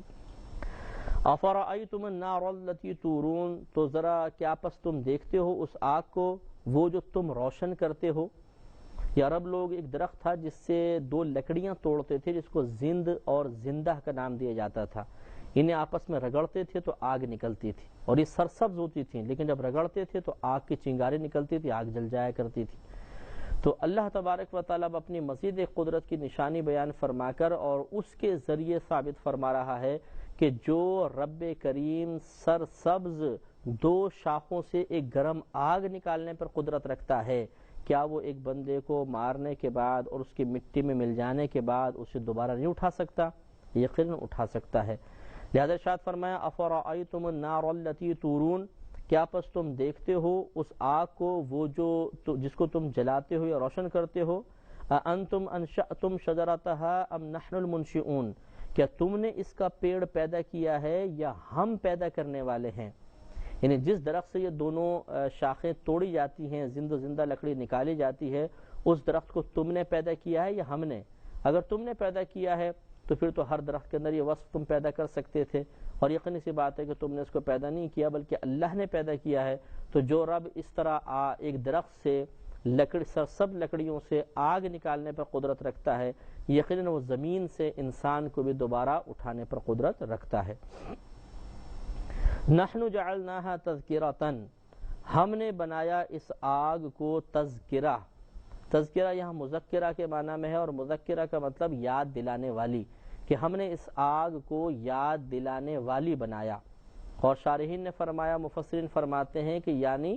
افرأیتم النار التی تورون، تو ذرا کیا پس تم دیکھتے ہو اس آگ کو وہ جو تم روشن کرتے ہو. یا عرب لوگ ایک درخت تھا جس سے 2 لکڑیاں توڑتے تھے جس کو زند اور زندہ کا نام دیا جاتا تھا. انہیں آپس میں رگڑتے تھے تو آگ نکلتی تھی اور یہ سرسبز ہوتی تھیں، لیکن جب رگڑتے تھے تو آگ کی چنگاری نکلتی تھی، آگ جل جایا کرتی تھی. تو اللہ تبارک و تعالیٰ اپنی مزید قدرت کی نشانی بیان فرما کر اور اس کے ذریعے ثابت فرما رہا ہے کہ جو رب کریم سرسبز 2 شاخوں سے ایک گرم آگ نکالنے پر قدرت رکھتا ہے، کیا وہ ایک بندے کو مارنے کے بعد اور اس کی مٹی میں مل جانے کے بعد اسے دوبارہ نہیں اٹھا سکتا؟ یقیناً اٹھا سکتا ہے. لہذا ارشاد فرمایا افرأیتم النار التی تورون، کیا پس تم دیکھتے ہو اس آگ کو وہ جو جس کو تم جلاتے ہو یا روشن کرتے ہو. انتم انشأتم شجرتها ام نحن المنشئون، کیا تم نے اس کا پیڑ پیدا کیا ہے یا ہم پیدا کرنے والے ہیں؟ یعنی جس درخت سے یہ دونوں شاخیں توڑی جاتی ہیں، زندہ لکڑی نکالی جاتی ہے، اس درخت کو تم نے پیدا کیا ہے یا ہم نے؟ اگر تم نے پیدا کیا ہے تو پھر تو ہر درخت کے اندر یہ وصف تم پیدا کر سکتے تھے، اور یقینی سی بات ہے کہ تم نے اس کو پیدا نہیں کیا بلکہ اللہ نے پیدا کیا ہے. تو جو رب اس طرح ایک درخت سے سب لکڑیوں سے آگ نکالنے پر قدرت رکھتا ہے، یقیناً وہ زمین سے انسان کو بھی دوبارہ اٹھانے پر قدرت رکھتا ہے. نحن جعلناها تذکرۃ، ہم نے بنایا اس آگ کو تذکرہ. تذکرہ یہاں مذکرہ کے معنی میں ہے، اور مذکرہ کا مطلب یاد دلانے والی، کہ ہم نے اس آگ کو یاد دلانے والی بنایا. اور شارحین نے فرمایا، مفسرین فرماتے ہیں کہ یعنی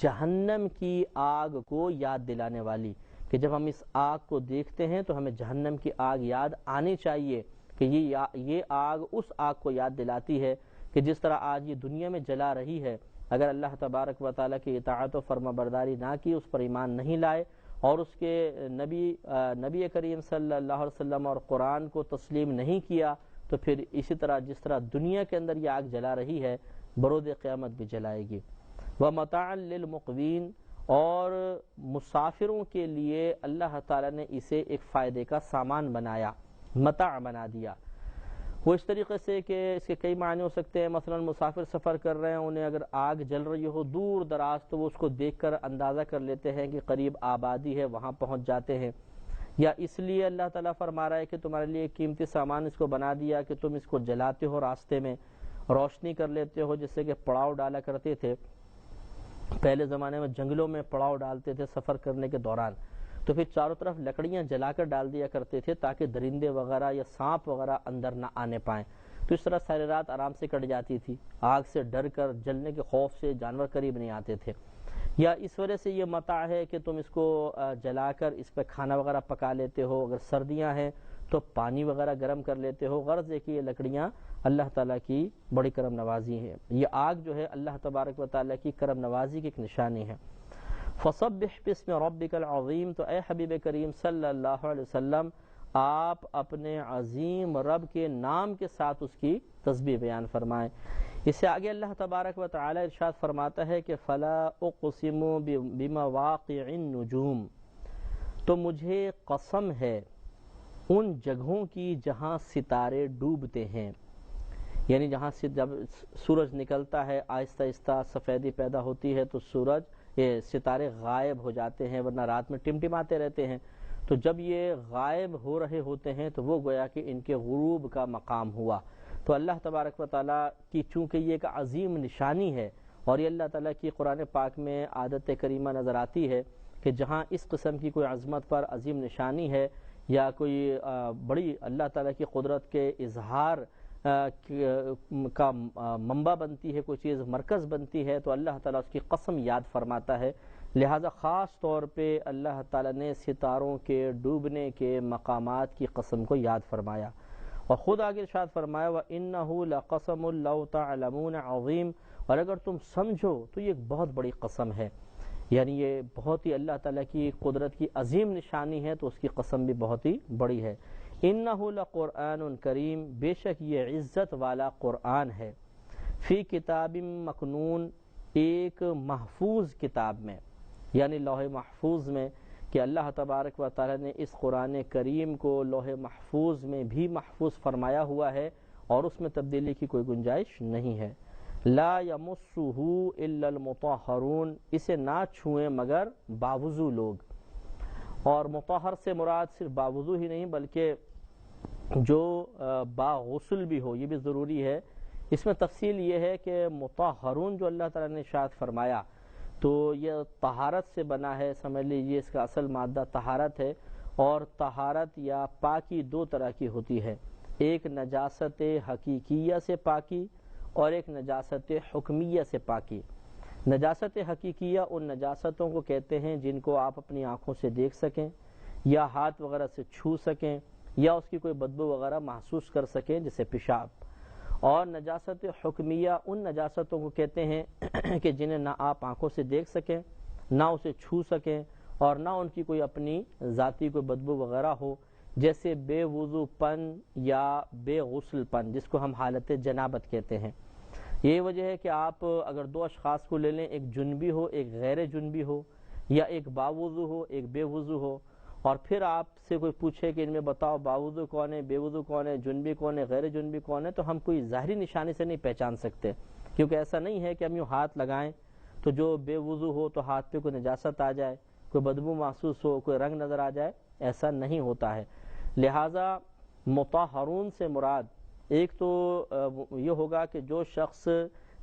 جہنم کی آگ کو یاد دلانے والی، کہ جب ہم اس آگ کو دیکھتے ہیں تو ہمیں جہنم کی آگ یاد آنی چاہیے، کہ یہ آگ اس آگ کو یاد دلاتی ہے کہ جس طرح آج یہ دنیا میں جلا رہی ہے. اگر اللہ تبارک و تعالیٰ کی اطاعت و فرما برداری نہ کی، اس پر ایمان نہیں لائے اور اس کے نبی کریم صلی اللہ علیہ وسلم اور قرآن کو تسلیم نہیں کیا، تو پھر اسی طرح جس طرح دنیا کے اندر یہ آگ جلا رہی ہے، برود قیامت بھی جلائے گی. وَمَتَاعًا لِّلْمُقْوِينَ، اور مسافروں کے لیے اللہ تعالیٰ نے اسے ایک فائدے کا سامان بنایا، متاع بنا دیا. وہ اس طریقے سے کہ اس کے کئی معنی ہو سکتے ہیں. مثلا مسافر سفر کر رہے ہیں، انہیں اگر آگ جل رہی ہو دور دراز تو وہ اس کو دیکھ کر اندازہ کر لیتے ہیں کہ قریب آبادی ہے، وہاں پہنچ جاتے ہیں. یا اس لیے اللہ تعالیٰ فرما رہا ہے کہ تمہارے لیے قیمتی سامان اس کو بنا دیا کہ تم اس کو جلاتے ہو، راستے میں روشنی کر لیتے ہو. جس سے کہ پڑاؤ ڈالا کرتے تھے پہلے زمانے میں، جنگلوں میں پڑاؤ ڈالتے تھے سفر کرنے کے دوران، تو پھر چاروں طرف لکڑیاں جلا کر ڈال دیا کرتے تھے تاکہ درندے وغیرہ یا سانپ وغیرہ اندر نہ آنے پائیں. تو اس طرح ساری رات آرام سے کٹ جاتی تھی، آگ سے ڈر کر، جلنے کے خوف سے جانور قریب نہیں آتے تھے. یا اس وجہ سے یہ متاع ہے کہ تم اس کو جلا کر اس پہ کھانا وغیرہ پکا لیتے ہو. اگر سردیاں ہیں تو پانی وغیرہ گرم کر لیتے ہو. غرض ہے کہ یہ لکڑیاں اللہ تعالیٰ کی بڑی کرم نوازی ہے. یہ آگ جو ہے اللہ تبارک و تعالیٰ کی کرم نوازی کی ایک نشانی ہے. فَصَبِّحْ بِاسْمِ رَبِّكَ الْعَظِيمِ، تو اے حبیب کریم صلی اللہ علیہ وسلم آپ اپنے عظیم رب کے نام کے ساتھ اس کی تسبیح بیان فرمائیں. اس سے آگے اللہ تبارک و تعالی ارشاد فرماتا ہے کہ فَلَا أُقْسِمُ بِمَوَاقِعِ النُّجُومِ، تو مجھے قسم ہے ان جگہوں کی جہاں ستارے ڈوبتے ہیں. یعنی جہاں سے جب سورج نکلتا ہے آہستہ آہستہ سفیدی پیدا ہوتی ہے تو ستارے غائب ہو جاتے ہیں، ورنہ رات میں ٹمٹماتے رہتے ہیں. تو جب یہ غائب ہو رہے ہوتے ہیں تو وہ گویا کہ ان کے غروب کا مقام ہوا. تو اللہ تبارک و تعالیٰ کی چونکہ یہ ایک عظیم نشانی ہے، اور یہ اللہ تعالیٰ کی قرآن پاک میں عادت کریمہ نظر آتی ہے کہ جہاں اس قسم کی کوئی عظمت پر عظیم نشانی ہے یا کوئی بڑی اللہ تعالیٰ کی قدرت کے اظہار کا منبع بنتی ہے، کوئی چیز مرکز بنتی ہے، تو اللہ تعالیٰ اس کی قسم یاد فرماتا ہے. لہذا خاص طور پہ اللہ تعالیٰ نے ستاروں کے ڈوبنے کے مقامات کی قسم کو یاد فرمایا. اور خود آگے ارشاد فرمایا وَإِنَّهُ لَقَسَمٌ لَوْ تَعْلَمُونَ عَظِيمٌ، اور اگر تم سمجھو تو یہ ایک بہت بڑی قسم ہے. یعنی یہ بہت ہی اللہ تعالیٰ کی قدرت کی عظیم نشانی ہے، تو اس کی قسم بھی بہت ہی بڑی ہے۔ اِنَّهُ لَقُرْآنٌ کریم، بے شک یہ عزت والا قرآن ہے، فی کتاب مکنون، ایک محفوظ کتاب میں، یعنی لوح محفوظ میں، کہ اللہ تبارک و تعالیٰ نے اس قرآن کریم کو لوح محفوظ میں بھی محفوظ فرمایا ہوا ہے، اور اس میں تبدیلی کی کوئی گنجائش نہیں ہے۔ لا یمسہ الا المطہرون، اسے نہ چھوئیں مگر باوضو لوگ۔ اور مطہر سے مراد صرف باوضو ہی نہیں بلکہ جو باغسل بھی ہو، یہ بھی ضروری ہے۔ اس میں تفصیل یہ ہے کہ مطہرون جو اللہ تعالیٰ نے ارشاد فرمایا تو یہ طہارت سے بنا ہے، سمجھ لیجیے اس کا اصل مادہ طہارت ہے، اور طہارت یا پاکی دو طرح کی ہوتی ہے، ایک نجاست حقیقیہ سے پاکی اور ایک نجاست حکمیہ سے پاکی۔ نجاست حقیقیہ ان نجاستوں کو کہتے ہیں جن کو آپ اپنی آنکھوں سے دیکھ سکیں یا ہاتھ وغیرہ سے چھو سکیں یا اس کی کوئی بدبو وغیرہ محسوس کر سکیں جیسے پیشاب۔ اور نجاست حکمیہ ان نجاستوں کو کہتے ہیں کہ جنہیں نہ آپ آنکھوں سے دیکھ سکیں، نہ اسے چھو سکیں، اور نہ ان کی کوئی اپنی ذاتی کوئی بدبو وغیرہ ہو، جیسے بے وضو پن یا بے غسل پن، جس کو ہم حالت جنابت کہتے ہیں۔ یہی وجہ ہے کہ آپ اگر دو اشخاص کو لے لیں، ایک جنبی ہو ایک غیر جنبی ہو، یا ایک باوضو ہو ایک بے وضو ہو، اور پھر آپ سے کوئی پوچھے کہ ان میں بتاؤ باوضو کون ہے، بے وضو کون ہے، جنبی کون ہے، غیر جنبی کون ہے، تو ہم کوئی ظاہری نشانی سے نہیں پہچان سکتے، کیونکہ ایسا نہیں ہے کہ ہم یوں ہاتھ لگائیں تو جو بے وضو ہو تو ہاتھ پہ کوئی نجاست آ جائے، کوئی بدبو محسوس ہو، کوئی رنگ نظر آ جائے، ایسا نہیں ہوتا ہے۔ لہٰذا مطہرون سے مراد ایک تو یہ ہوگا کہ جو شخص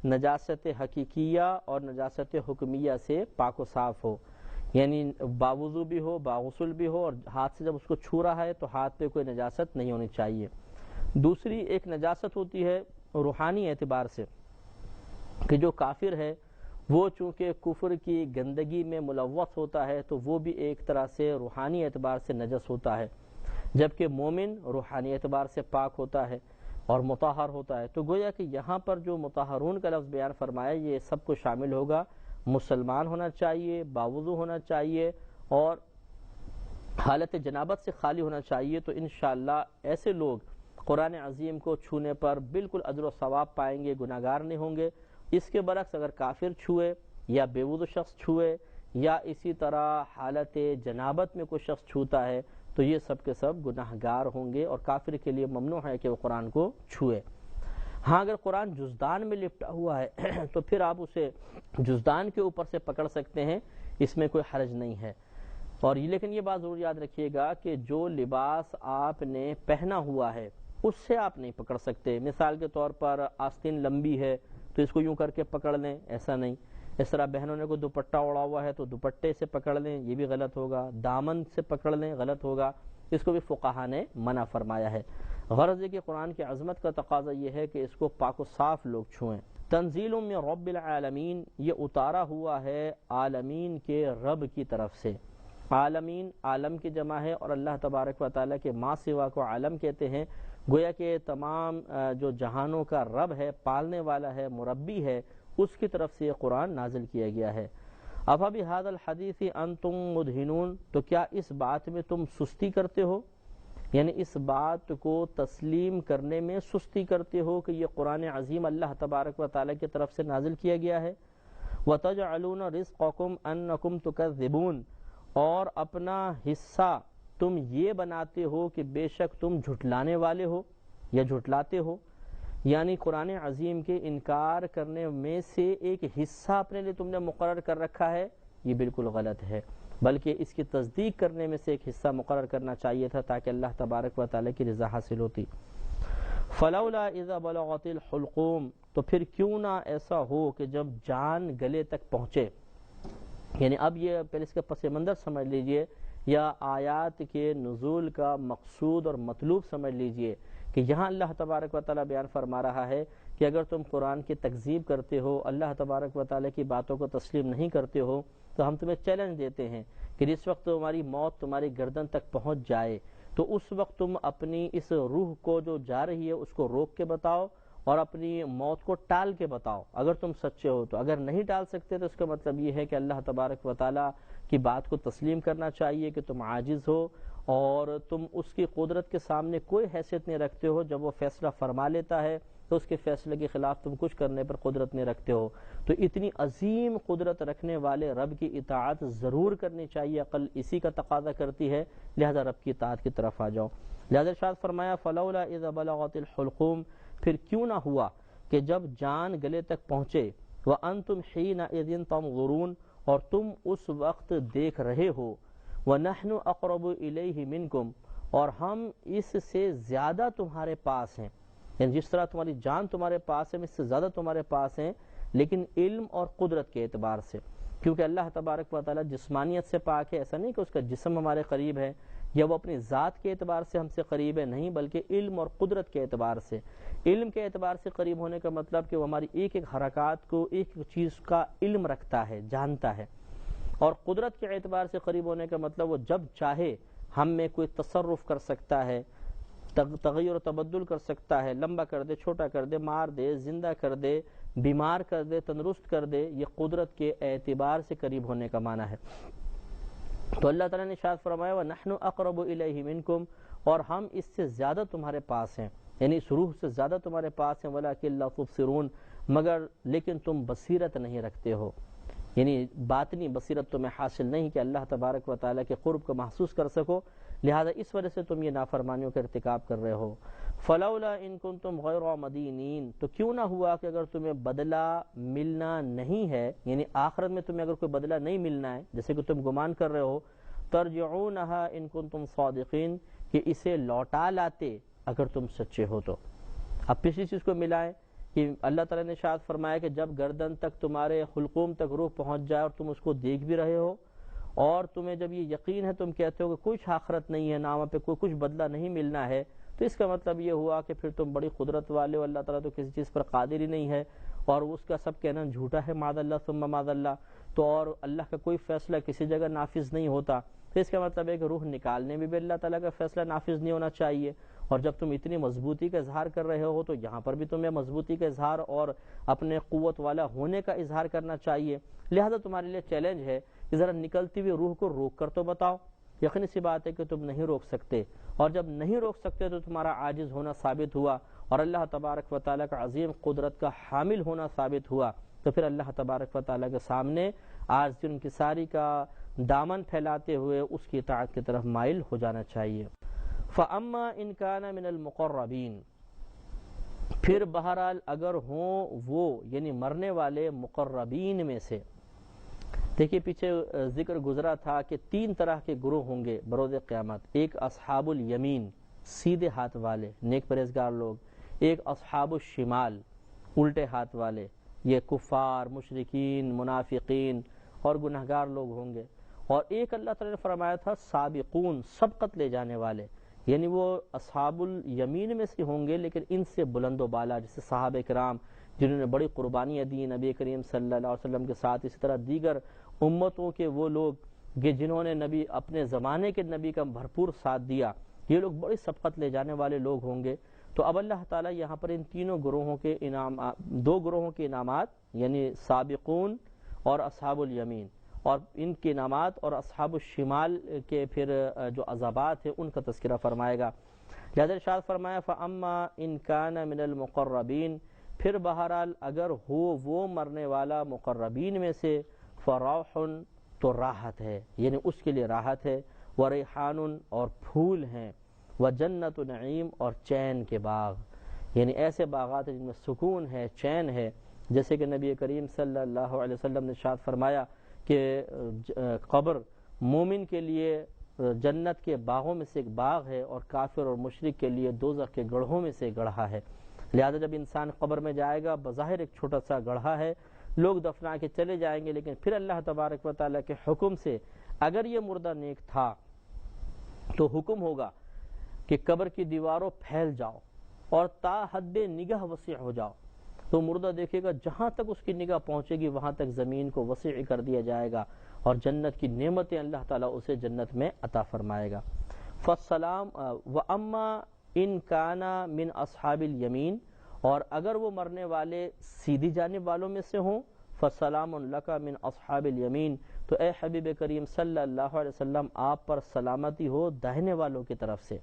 نجاست حقیقیہ اور نجاست حکمیہ سے پاک و صاف ہو، یعنی باوضو بھی ہو باغسل بھی ہو، اور ہاتھ سے جب اس کو چھو رہا ہے تو ہاتھ پہ کوئی نجاست نہیں ہونی چاہیے۔ دوسری ایک نجاست ہوتی ہے روحانی اعتبار سے، کہ جو کافر ہے وہ چونکہ کفر کی گندگی میں ملوث ہوتا ہے تو وہ بھی ایک طرح سے روحانی اعتبار سے نجس ہوتا ہے، جبکہ مومن روحانی اعتبار سے پاک ہوتا ہے اور مطہر ہوتا ہے۔ تو گویا کہ یہاں پر جو مطہرون کا لفظ بیان فرمایا یہ سب کو شامل ہوگا، مسلمان ہونا چاہیے، باوضو ہونا چاہیے، اور حالت جنابت سے خالی ہونا چاہیے، تو انشاءاللہ ایسے لوگ قرآن عظیم کو چھونے پر بالکل اجر و ثواب پائیں گے، گناہگار نہیں ہوں گے۔ اس کے برعکس اگر کافر چھوئے یا بے وضو شخص چھوئے یا اسی طرح حالت جنابت میں کوئی شخص چھوتا ہے تو یہ سب کے سب گناہگار ہوں گے، اور کافر کے لیے ممنوع ہے کہ وہ قرآن کو چھوئے۔ ہاں اگر قرآن جزدان میں لپٹا ہوا ہے تو پھر آپ اسے جزدان کے اوپر سے پکڑ سکتے ہیں، اس میں کوئی حرج نہیں ہے۔ اور لیکن یہ بات ضرور یاد رکھیے گا کہ جو لباس آپ نے پہنا ہوا ہے اس سے آپ نہیں پکڑ سکتے۔ مثال کے طور پر آستین لمبی ہے تو اس کو یوں کر کے پکڑ لیں، ایسا نہیں۔ اس طرح بہنوں نے کوئی دوپٹہ اوڑا ہوا ہے تو دوپٹے سے پکڑ لیں، یہ بھی غلط ہوگا۔ دامن سے پکڑ لیں، غلط ہوگا، اس کو بھی فقہا نے منع فرمایا ہے۔ غرض ہے کہ قرآن کی عظمت کا تقاضا یہ ہے کہ اس کو پاک و صاف لوگ چھوئیں۔ تنزیل من رب العالمین، یہ اتارا ہوا ہے عالمین کے رب کی طرف سے۔ عالمین عالم کی جمع ہے، اور اللہ تبارک و تعالیٰ کے ما سوا کو عالم کہتے ہیں۔ گویا کہ تمام جو جہانوں کا رب ہے، پالنے والا ہے، مربی ہے، اس کی طرف سے یہ قرآن نازل کیا گیا ہے۔ افبہذا الحدیث انتم مدہنون، تو کیا اس بات میں تم سستی کرتے ہو، یعنی اس بات کو تسلیم کرنے میں سستی کرتے ہو کہ یہ قرآن عظیم اللہ تبارک و تعالیٰ کی طرف سے نازل کیا گیا ہے۔ وَتَجْعَلُونَ رِزْقَكُمْ أَنَّكُمْ تُكَذِّبُونَ، اور اپنا حصہ تم یہ بناتے ہو کہ بے شک تم جھٹلانے والے ہو یا جھٹلاتے ہو، یعنی قرآن عظیم کے انکار کرنے میں سے ایک حصہ اپنے لیے تم نے مقرر کر رکھا ہے، یہ بالکل غلط ہے، بلکہ اس کی تصدیق کرنے میں سے ایک حصہ مقرر کرنا چاہیے تھا تاکہ اللہ تبارک و تعالیٰ کی رضا حاصل ہوتی۔ فلولا اذا بلغت الحلقوم، تو پھر کیوں نہ ایسا ہو کہ جب جان گلے تک پہنچے، یعنی اب یہ پہلے اس کا پس منظر سمجھ لیجئے یا آیات کے نزول کا مقصود اور مطلوب سمجھ لیجئے کہ یہاں اللہ تبارک و تعالیٰ بیان فرما رہا ہے کہ اگر تم قرآن کی تکذیب کرتے ہو، اللہ تبارک و تعالیٰ کی باتوں کو تسلیم نہیں کرتے ہو، تو ہم تمہیں چیلنج دیتے ہیں کہ جس وقت تمہاری موت تمہاری گردن تک پہنچ جائے تو اس وقت تم اپنی اس روح کو جو جا رہی ہے اس کو روک کے بتاؤ، اور اپنی موت کو ٹال کے بتاؤ اگر تم سچے ہو تو۔ اگر نہیں ٹال سکتے تو اس کا مطلب یہ ہے کہ اللہ تبارک و تعالیٰ کی بات کو تسلیم کرنا چاہیے کہ تم عاجز ہو اور تم اس کی قدرت کے سامنے کوئی حیثیت نہیں رکھتے ہو۔ جب وہ فیصلہ فرما لیتا ہے تو اس کے فیصلے کے خلاف تم کچھ کرنے پر قدرت نہیں رکھتے ہو۔ تو اتنی عظیم قدرت رکھنے والے رب کی اطاعت ضرور کرنی چاہیے، عقل اسی کا تقاضا کرتی ہے، لہذا رب کی اطاعت کی طرف آ جاؤ۔ لہذا ارشاد فرمایا فلولا اذا بلغت الحلقوم، پھر کیوں نہ ہوا کہ جب جان گلے تک پہنچے، وانتم حینئذ تنظرون، اور تم اس وقت دیکھ رہے ہو، ونحن اقرب الیہ منکم، اور ہم اس سے زیادہ تمہارے پاس ہیں، یعنی جس طرح تمہاری جان تمہارے پاس ہے ہم اس سے زیادہ تمہارے پاس ہیں، لیکن علم اور قدرت کے اعتبار سے، کیونکہ اللہ تبارک و تعالیٰ جسمانیت سے پاک ہے۔ ایسا نہیں کہ اس کا جسم ہمارے قریب ہے یا وہ اپنی ذات کے اعتبار سے ہم سے قریب ہے، نہیں، بلکہ علم اور قدرت کے اعتبار سے۔ علم کے اعتبار سے قریب ہونے کا مطلب کہ وہ ہماری ایک ایک حرکات کو، ایک ایک چیز کا علم رکھتا ہے، جانتا ہے، اور قدرت کے اعتبار سے قریب ہونے کا مطلب وہ جب چاہے ہم میں کوئی تصرف کر سکتا ہے، تغیر و تبدل کر سکتا ہے، لمبا کر دے، چھوٹا کر دے، مار دے، زندہ کر دے، بیمار کر دے، تندرست کر دے۔ یہ قدرت کے اعتبار سے قریب ہونے کا معنی ہے۔ تو اللہ تعالیٰ نے ارشاد فرمایا وَنَحْنُ أَقْرَبُ إِلَيْهِ مِنْكُمْ، اور ہم اس سے زیادہ تمہارے پاس ہیں، یعنی اس روح سے زیادہ تمہارے پاس ہیں، وَلَكِنْ لَا تُبْصِرُونَ، مگر لیکن تم بصیرت نہیں رکھتے ہو، یعنی باطنی بصیرت تمہیں حاصل نہیں کہ اللہ تبارک و تعالیٰ کے قرب کو محسوس کر سکو، لہذا اس وجہ سے تم یہ نافرمانیوں کا ارتکاب کر رہے ہو۔ فَلَوْلَا إِن كُنتُمْ غَيْرَ مَدِينِينَ، تو کیوں نہ ہوا کہ اگر تمہیں بدلہ ملنا نہیں ہے، یعنی آخرت میں تمہیں اگر کوئی بدلہ نہیں ملنا ہے جیسے کہ تم گمان کر رہے ہو، ترجعونها ان کنتم صادقین، کہ اسے لوٹا لاتے اگر تم سچے ہو تو۔ اب پچھلی چیز کو ملائیں کہ اللہ تعالیٰ نے ارشاد فرمایا کہ جب گردن تک تمہارے حلقوم تک روح پہنچ جائے اور تم اس کو دیکھ بھی رہے ہو، اور تمہیں جب یہ یقین ہے، تم کہتے ہو کہ کچھ آخرت نہیں ہے، نہ وہاں پہ کوئی کچھ بدلہ نہیں ملنا ہے، تو اس کا مطلب یہ ہوا کہ پھر تم بڑی قدرت والے ہو، اللہ تعالیٰ تو کسی چیز پر قادر ہی نہیں ہے، اور اس کا سب کہنا جھوٹا ہے، معاذ اللہ ثم معاذ اللہ، تو اور اللہ کا کوئی فیصلہ کسی جگہ نافذ نہیں ہوتا، تو اس کا مطلب ہے کہ روح نکالنے میں بھی اللہ تعالیٰ کا فیصلہ نافذ نہیں ہونا چاہیے۔ اور جب تم اتنی مضبوطی کا اظہار کر رہے ہو تو یہاں پر بھی تمہیں مضبوطی کا اظہار اور اپنے قوت والا ہونے کا اظہار کرنا چاہیے، لہذا تمہارے لیے چیلنج ہے کہ ذرا نکلتی ہوئی روح کو روک کر تو بتاؤ۔ یقینی سی بات ہے کہ تم نہیں روک سکتے، اور جب نہیں روک سکتے تو تمہارا عاجز ہونا ثابت ہوا اور اللہ تبارک و تعالیٰ کا عظیم قدرت کا حامل ہونا ثابت ہوا، تو پھر اللہ تبارک و تعالیٰ کے سامنے عاجز انکساری کا دامن پھیلاتے ہوئے اس کی اطاعت کی طرف مائل ہو جانا چاہیے۔ فَأَمَّا إِن كَانَ مِنَ الْمُقَرَّبِينَ، پھر بہرحال اگر ہوں وہ یعنی مرنے والے مقربین میں سے۔ دیکھیے پیچھے ذکر گزرا تھا کہ تین طرح کے گروہ ہوں گے بروز قیامت، ایک اصحاب الیمین سیدھے ہاتھ والے نیک پرہیزگار لوگ، ایک اصحاب الشمال الٹے ہاتھ والے، یہ کفار، مشرکین، منافقین اور گنہگار لوگ ہوں گے، اور ایک اللہ تعالیٰ نے فرمایا تھا سابقون، سبقت لے جانے والے، یعنی وہ اصحاب الیمین میں سے ہوں گے لیکن ان سے بلند و بالا، جیسے صحابہ کرام جنہوں نے بڑی قربانیاں دی نبی کریم صلی اللہ علیہ وسلم کے ساتھ، اسی طرح دیگر امتوں کے وہ لوگ کہ جنہوں نے نبی اپنے زمانے کے نبی کا بھرپور ساتھ دیا، یہ لوگ بڑی سبقت لے جانے والے لوگ ہوں گے۔ تو اب اللہ تعالیٰ یہاں پر ان تینوں گروہوں کے دو گروہوں کے انعامات یعنی سابقون اور اصحاب الیمین، اور ان کے انعامات اور اصحاب الشمال کے پھر جو عذابات ہیں ان کا تذکرہ فرمائے گا۔ لہذا ارشاد فرمایا فَأَمَّا إِن كَانَ مِنَ الْمُقَرَّبِينَ، پھر بہرحال اگر ہو وہ مرنے والا مقربین میں سے، فَرَوْحٌ، تو راحت ہے، یعنی اس کے لیے راحت ہے، وَرِيحَانٌ، اور پھول ہیں، وَجَنَّةُ نعیم، اور چین کے باغ، یعنی ایسے باغات جن میں سکون ہے، چین ہے، جیسے کہ نبی کریم صلی اللہ علیہ وسلم نے ارشاد فرمایا کہ قبر مومن کے لیے جنت کے باغوں میں سے ایک باغ ہے، اور کافر اور مشرک کے لیے دوزخ کے گڑھوں میں سے گڑھا ہے۔ لہذا جب انسان قبر میں جائے گا، بظاہر ایک چھوٹا سا گڑھا ہے، لوگ دفنا کے چلے جائیں گے، لیکن پھر اللہ تبارک و تعالیٰ کے حکم سے اگر یہ مردہ نیک تھا تو حکم ہوگا کہ قبر کی دیواروں پھیل جاؤ اور تا حد نگاہ وسیع ہو جاؤ، تو مردہ دیکھے گا جہاں تک اس کی نگاہ پہنچے گی وہاں تک زمین کو وسیع کر دیا جائے گا، اور جنت کی نعمتیں اللہ تعالیٰ اسے جنت میں عطا فرمائے گا۔ فالسلام وَأَمَّا إِن كَانَ مِنْ أَصْحَابِ الْيَمِينَ، اور اگر وہ مرنے والے سیدھی جانب والوں میں سے ہوں فَسَلَامٌ لَكَ مِنْ أَصْحَابِ الْيَمِينَ، تو اے حبیب کریم صلی اللہ علیہ وسلم آپ پر سلامتی ہو داہنے والوں کی طرف سے،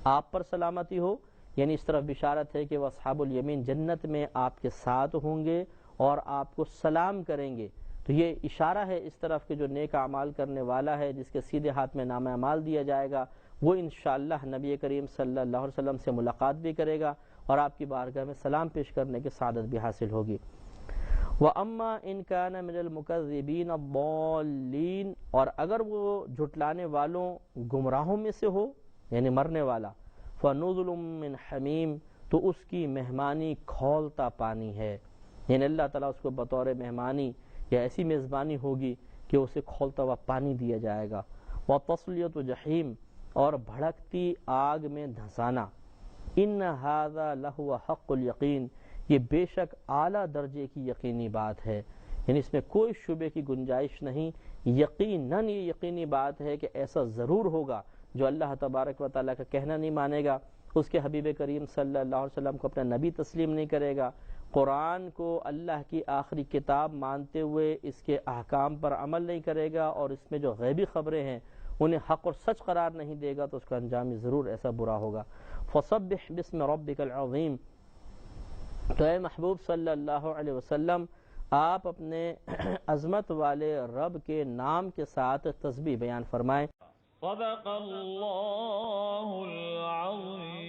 آپ پر سلامتی ہو، یعنی اس طرف بشارت ہے کہ وہ اصحاب الیمین جنت میں آپ کے ساتھ ہوں گے اور آپ کو سلام کریں گے۔ تو یہ اشارہ ہے اس طرف کہ جو نیک اعمال کرنے والا ہے، جس کے سیدھے ہاتھ میں نامہ اعمال دیا جائے گا، وہ انشاءاللہ نبی کریم صلی اللہ علیہ وسلم سے ملاقات بھی کرے گا اور آپ کی بارگاہ میں سلام پیش کرنے کی سعادت بھی حاصل ہوگی۔ وَأَمَّا إِن كَانَ مِنَ الْمُكَذِّبِينَ الضَّالِّينَ، اور اگر وہ جھٹلانے والوں گمراہوں میں سے ہو یعنی مرنے والا، فَنُزُلٌ مِّنْ حَمِيمٍ، تو اس کی مہمانی کھولتا پانی ہے، یعنی اللہ تعالیٰ اس کو بطور مہمانی یا ایسی میزبانی ہوگی کہ اسے کھولتا ہوا پانی دیا جائے گا۔ وَتَصْلِيَةُ جَحِيمٍ، اور بھڑکتی آگ میں دھنسانا۔ ان ھذا لہو حق الیقین، یہ بے شک اعلیٰ درجے کی یقینی بات ہے، یعنی اس میں کوئی شبے کی گنجائش نہیں، یقیناً یہ یقینی بات ہے کہ ایسا ضرور ہوگا۔ جو اللہ تبارک و تعالیٰ کا کہنا نہیں مانے گا، اس کے حبیب کریم صلی اللہ علیہ وسلم کو اپنا نبی تسلیم نہیں کرے گا، قرآن کو اللہ کی آخری کتاب مانتے ہوئے اس کے احکام پر عمل نہیں کرے گا اور اس میں جو غیبی خبریں ہیں انہیں حق اور سچ قرار نہیں دے گا، تو اس کا انجام ضرور ایسا برا ہوگا۔ فَسَبِّحْ بِاسْمِ رَبِّكَ الْعَظِيمِ، تو اے محبوب صلی اللہ علیہ وسلم آپ اپنے عظمت والے رب کے نام کے ساتھ تسبیح بیان فرمائیں۔ صدق اللہ العظیم۔